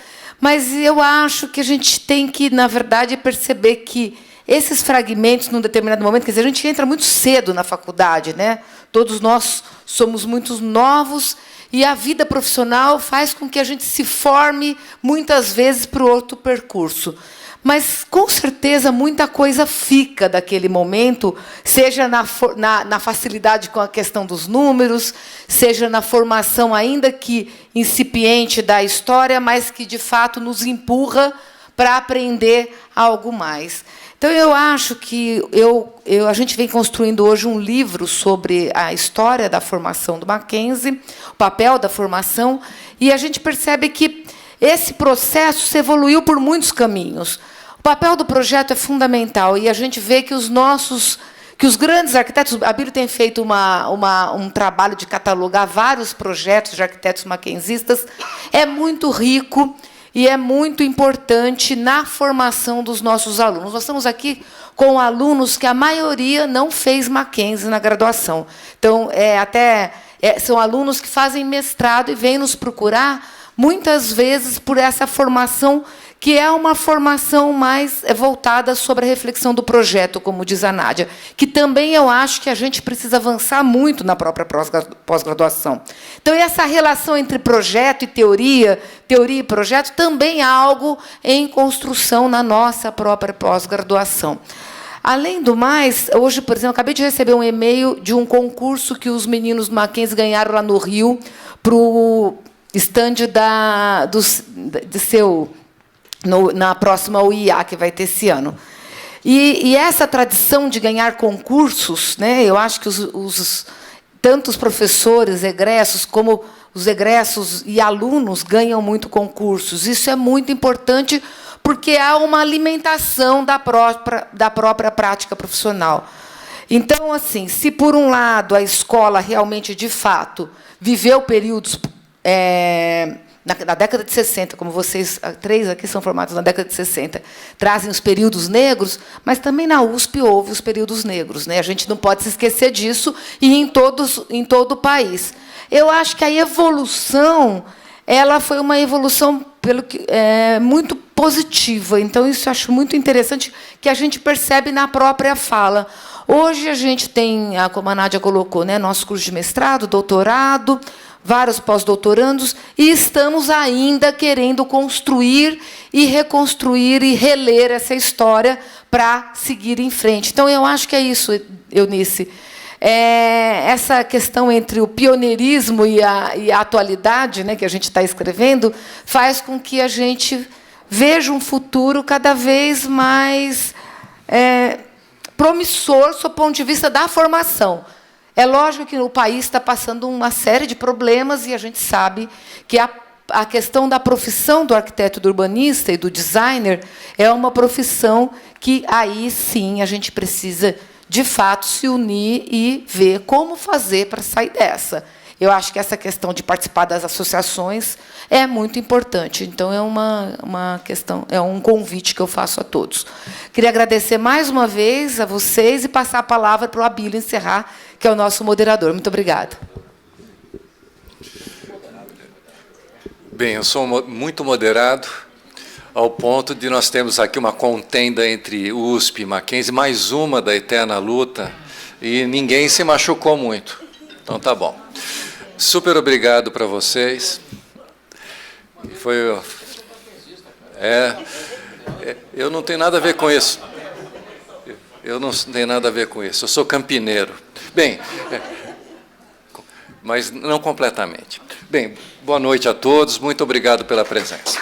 mas eu acho que a gente tem que, na verdade, perceber que esses fragmentos, num determinado momento, quer dizer, a gente entra muito cedo na faculdade, né? Todos nós somos muito novos e a vida profissional faz com que a gente se forme, muitas vezes, para o outro percurso. Mas, com certeza, muita coisa fica daquele momento, seja na facilidade com a questão dos números, seja na formação, ainda que incipiente, da história, mas que, de fato, nos empurra para aprender algo mais. Então, eu acho que a gente vem construindo hoje um livro sobre a história da formação do Mackenzie, o papel da formação, e a gente percebe que esse processo se evoluiu por muitos caminhos. O papel do projeto é fundamental, e a gente vê que os grandes arquitetos, a Abílio tem feito um trabalho de catalogar vários projetos de arquitetos mackenzistas, é muito rico e é muito importante na formação dos nossos alunos. Nós estamos aqui com alunos que a maioria não fez Mackenzie na graduação. Então, são alunos que fazem mestrado e vêm nos procurar, muitas vezes, por essa formação, que é uma formação mais voltada sobre a reflexão do projeto, como diz a Nádia, que também eu acho que a gente precisa avançar muito na própria pós-graduação. Então, essa relação entre projeto e teoria e projeto, também é algo em construção na nossa própria pós-graduação. Além do mais, hoje, por exemplo, acabei de receber um e-mail de um concurso que os meninos do Mackenzie ganharam lá no Rio para o estande na próxima UIA, que vai ter esse ano. E essa tradição de ganhar concursos, né, eu acho que tanto os professores, egressos, como os egressos e alunos ganham muito concursos. Isso é muito importante, porque há uma alimentação da própria prática profissional. Então, assim, se, por um lado, a escola realmente, de fato, viveu períodos... na década de 60, como vocês, 3 aqui são formados na década de 60, trazem os períodos negros, mas também na USP houve os períodos negros, né? A gente não pode se esquecer disso, e em todo o país. Eu acho que a evolução foi uma evolução muito positiva. Então, isso eu acho muito interessante, que a gente percebe na própria fala. Hoje, a gente tem, como a Nádia colocou, né, nosso curso de mestrado, doutorado, vários pós-doutorandos, e estamos ainda querendo construir e reconstruir e reler essa história para seguir em frente. Então, eu acho que é isso, Eunice. Essa questão entre o pioneirismo e a atualidade, né, que a gente está escrevendo, faz com que a gente veja um futuro cada vez mais promissor, sob o ponto de vista da formação. É lógico que o país está passando uma série de problemas, e a gente sabe que a questão da profissão do arquiteto, do urbanista e do designer é uma profissão que, aí sim, a gente precisa, de fato, se unir e ver como fazer para sair dessa. Eu acho que essa questão de participar das associações é muito importante. Então, é uma questão, é um convite que eu faço a todos. Queria agradecer mais uma vez a vocês e passar a palavra para o Abílio encerrar, que é o nosso moderador. Muito obrigada. Bem, eu sou muito moderado, ao ponto de nós termos aqui uma contenda entre USP e Mackenzie, mais uma da eterna luta, e ninguém se machucou muito. Então, tá bom. Super obrigado para vocês. Eu não tenho nada a ver com isso. Eu não tenho nada a ver com isso. Eu sou campineiro. Bem, mas não completamente. Bem, boa noite a todos. Muito obrigado pela presença.